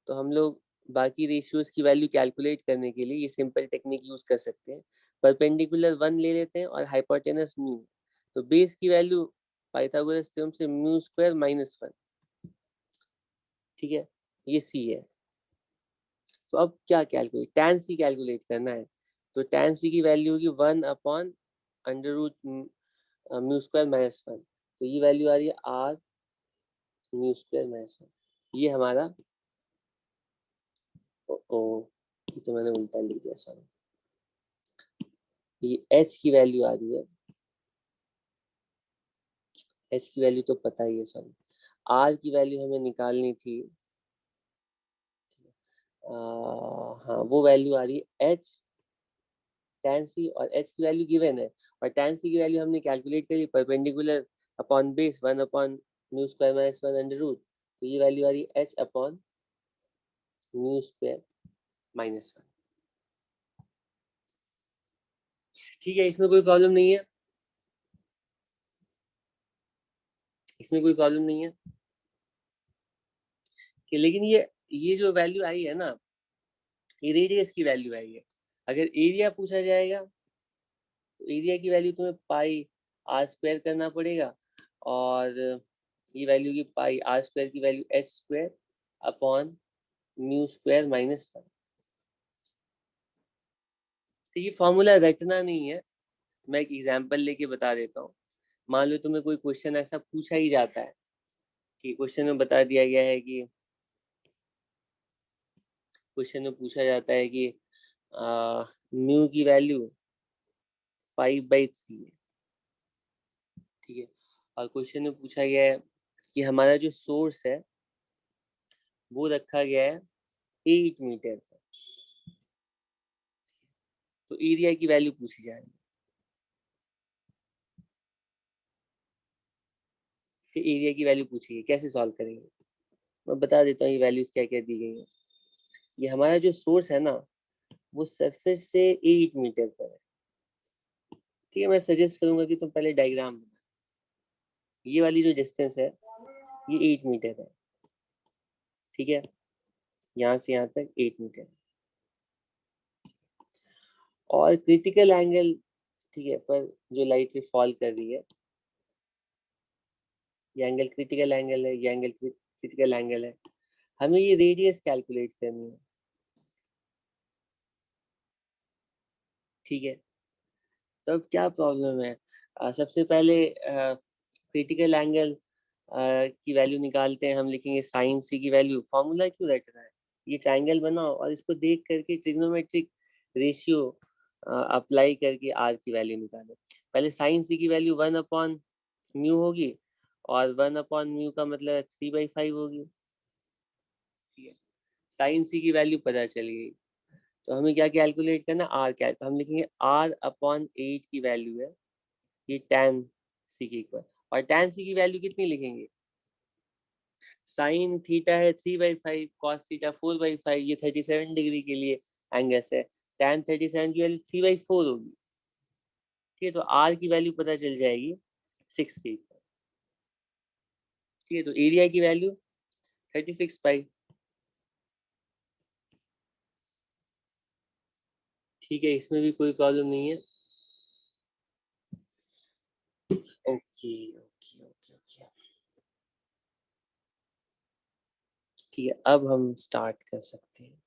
तो हम लोग बाकी रेशियोज की वैल्यू कैलकुलेट करने के लिए ये सिंपल टेक्निक यूज कर सकते हैं। परपेंडिकुलर 1 ले लेते हैं और हाइपोटेनस म्यू, तो बेस की वैल्यू पाइथागोरस थ्योरम से μ² - 1, ठीक है, ये सी है। तो अब क्या कैलकुलेट, tan सी कैलकुलेट करना है, तो tan सी की वैल्यू होगी 1/√μ² - 1, तो ये वैल्यू आ रही है r μ² - 1, ये हमारा ये तो मैंने उल्टा लिख दिया, सॉरी, ये h की वैल्यू आ रही है, h की वैल्यू तो पता ही है, सॉरी, r की वैल्यू हमें निकालनी थी, हाँ वो वैल्यू आ रही है h tan c, और h की वैल्यू गिवन है, और tan c की वैल्यू हमने कैलकुलेट करी परपेंडिकुलर अपॉन बेस 1/μ² - 1 √, तो ये वैल्यू आ रही है h अपॉन μ² - 1, ठीक है। इसमें कोई प्रॉब्लम नहीं है, इसमें कोई प्रॉब्लम नहीं है कि, लेकिन ये जो वैल्यू आई है ना, ये रेडियस की वैल्यू आई है। अगर एरिया पूछा जाएगा तो एरिया की वैल्यू तुम्हें πr² करना पड़ेगा, और ये वैल्यू की πr² की वैल्यू h² अपॉन μ² - 1, तो ये फॉर्मूला रटना नहीं है, मैं एक एग्जांपल लेके बता देता हूँ। मान लो तुम्हें कोई क्वेश्चन ऐसा पूछा ही जाता है कि क्वेश्चन में बता दिया गया है कि, क्वेश्चन में पूछा जाता है कि म्यू की वैल्यू 5/3 है, ठीक है, और क्वेश्चन में पूछा गया है कि हमारा जो सोर्स है वो रखा गया है 8 मीटर पर, तो एरिया की वैल्यू पूछी जा रही है, फिर एरिया की वैल्यू पूछी है, कैसे सॉल्व करेंगे, मैं बता देता हूँ ये वैल्यूज क्या क्या दी गई है। ये हमारा जो सोर्स है ना, वो सरफेस से 8 मीटर पर है, ठीक है। मैं सजेस्ट करूंगा कि तुम पहले डायग्राम बना, ये वाली जो डिस्टेंस है ये 8 मीटर है, ठीक है। यहाँ से यहाँ तक 8 मीटर। और क्रिटिकल एंगल, ठीक है, पर जो लाइट फॉल कर रही है, ये एंगल क्रिटिकल एंगल है, ये एंगल क्रिटिकल एंगल है, हमें ये रेडियस कैलकुलेट करनी है, ठीक है। तो अब क्या प्रॉब्लम है, सबसे पहले क्रिटिकल एंगल की वैल्यू निकालते हैं, हम लिखेंगे साइन सी की वैल्यू, फॉर्मूला क्यों रट रहा है, ये ट्रायंगल बनाओ और इसको देख करके ट्रिग्नोमेट्रिक रेशियो अप्लाई करके आर की वैल्यू निकालो। पहले साइन सी की वैल्यू 1 अपॉन म्यू होगी, और 1 अपॉन म्यू का मतलब 3/5 होगी, ठीक है। साइन सी की वैल्यू पता चल गई, तो हमें क्या कैलकुलेट करना, आर क्या है, तो हम लिखेंगे R/8 की वैल्यू है ये tan सी के इक्वल, और tan सी की वैल्यू कितनी लिखेंगे, साइन थीटा है 3/5, कॉस थीटा 4/5, ये 37 डिग्री के लिए एंगल है, tan 37 की वैल्यू 3/4 होगी, ठीक है। तो R की वैल्यू पता चल जाएगी 6 के इक्वल, ठीक है। तो एरिया की वैल्यू 36 पाई, ठीक है, इसमें भी कोई प्रॉब्लम नहीं है। ओके ओके ओके ओके, ठीक है, अब हम स्टार्ट कर सकते हैं।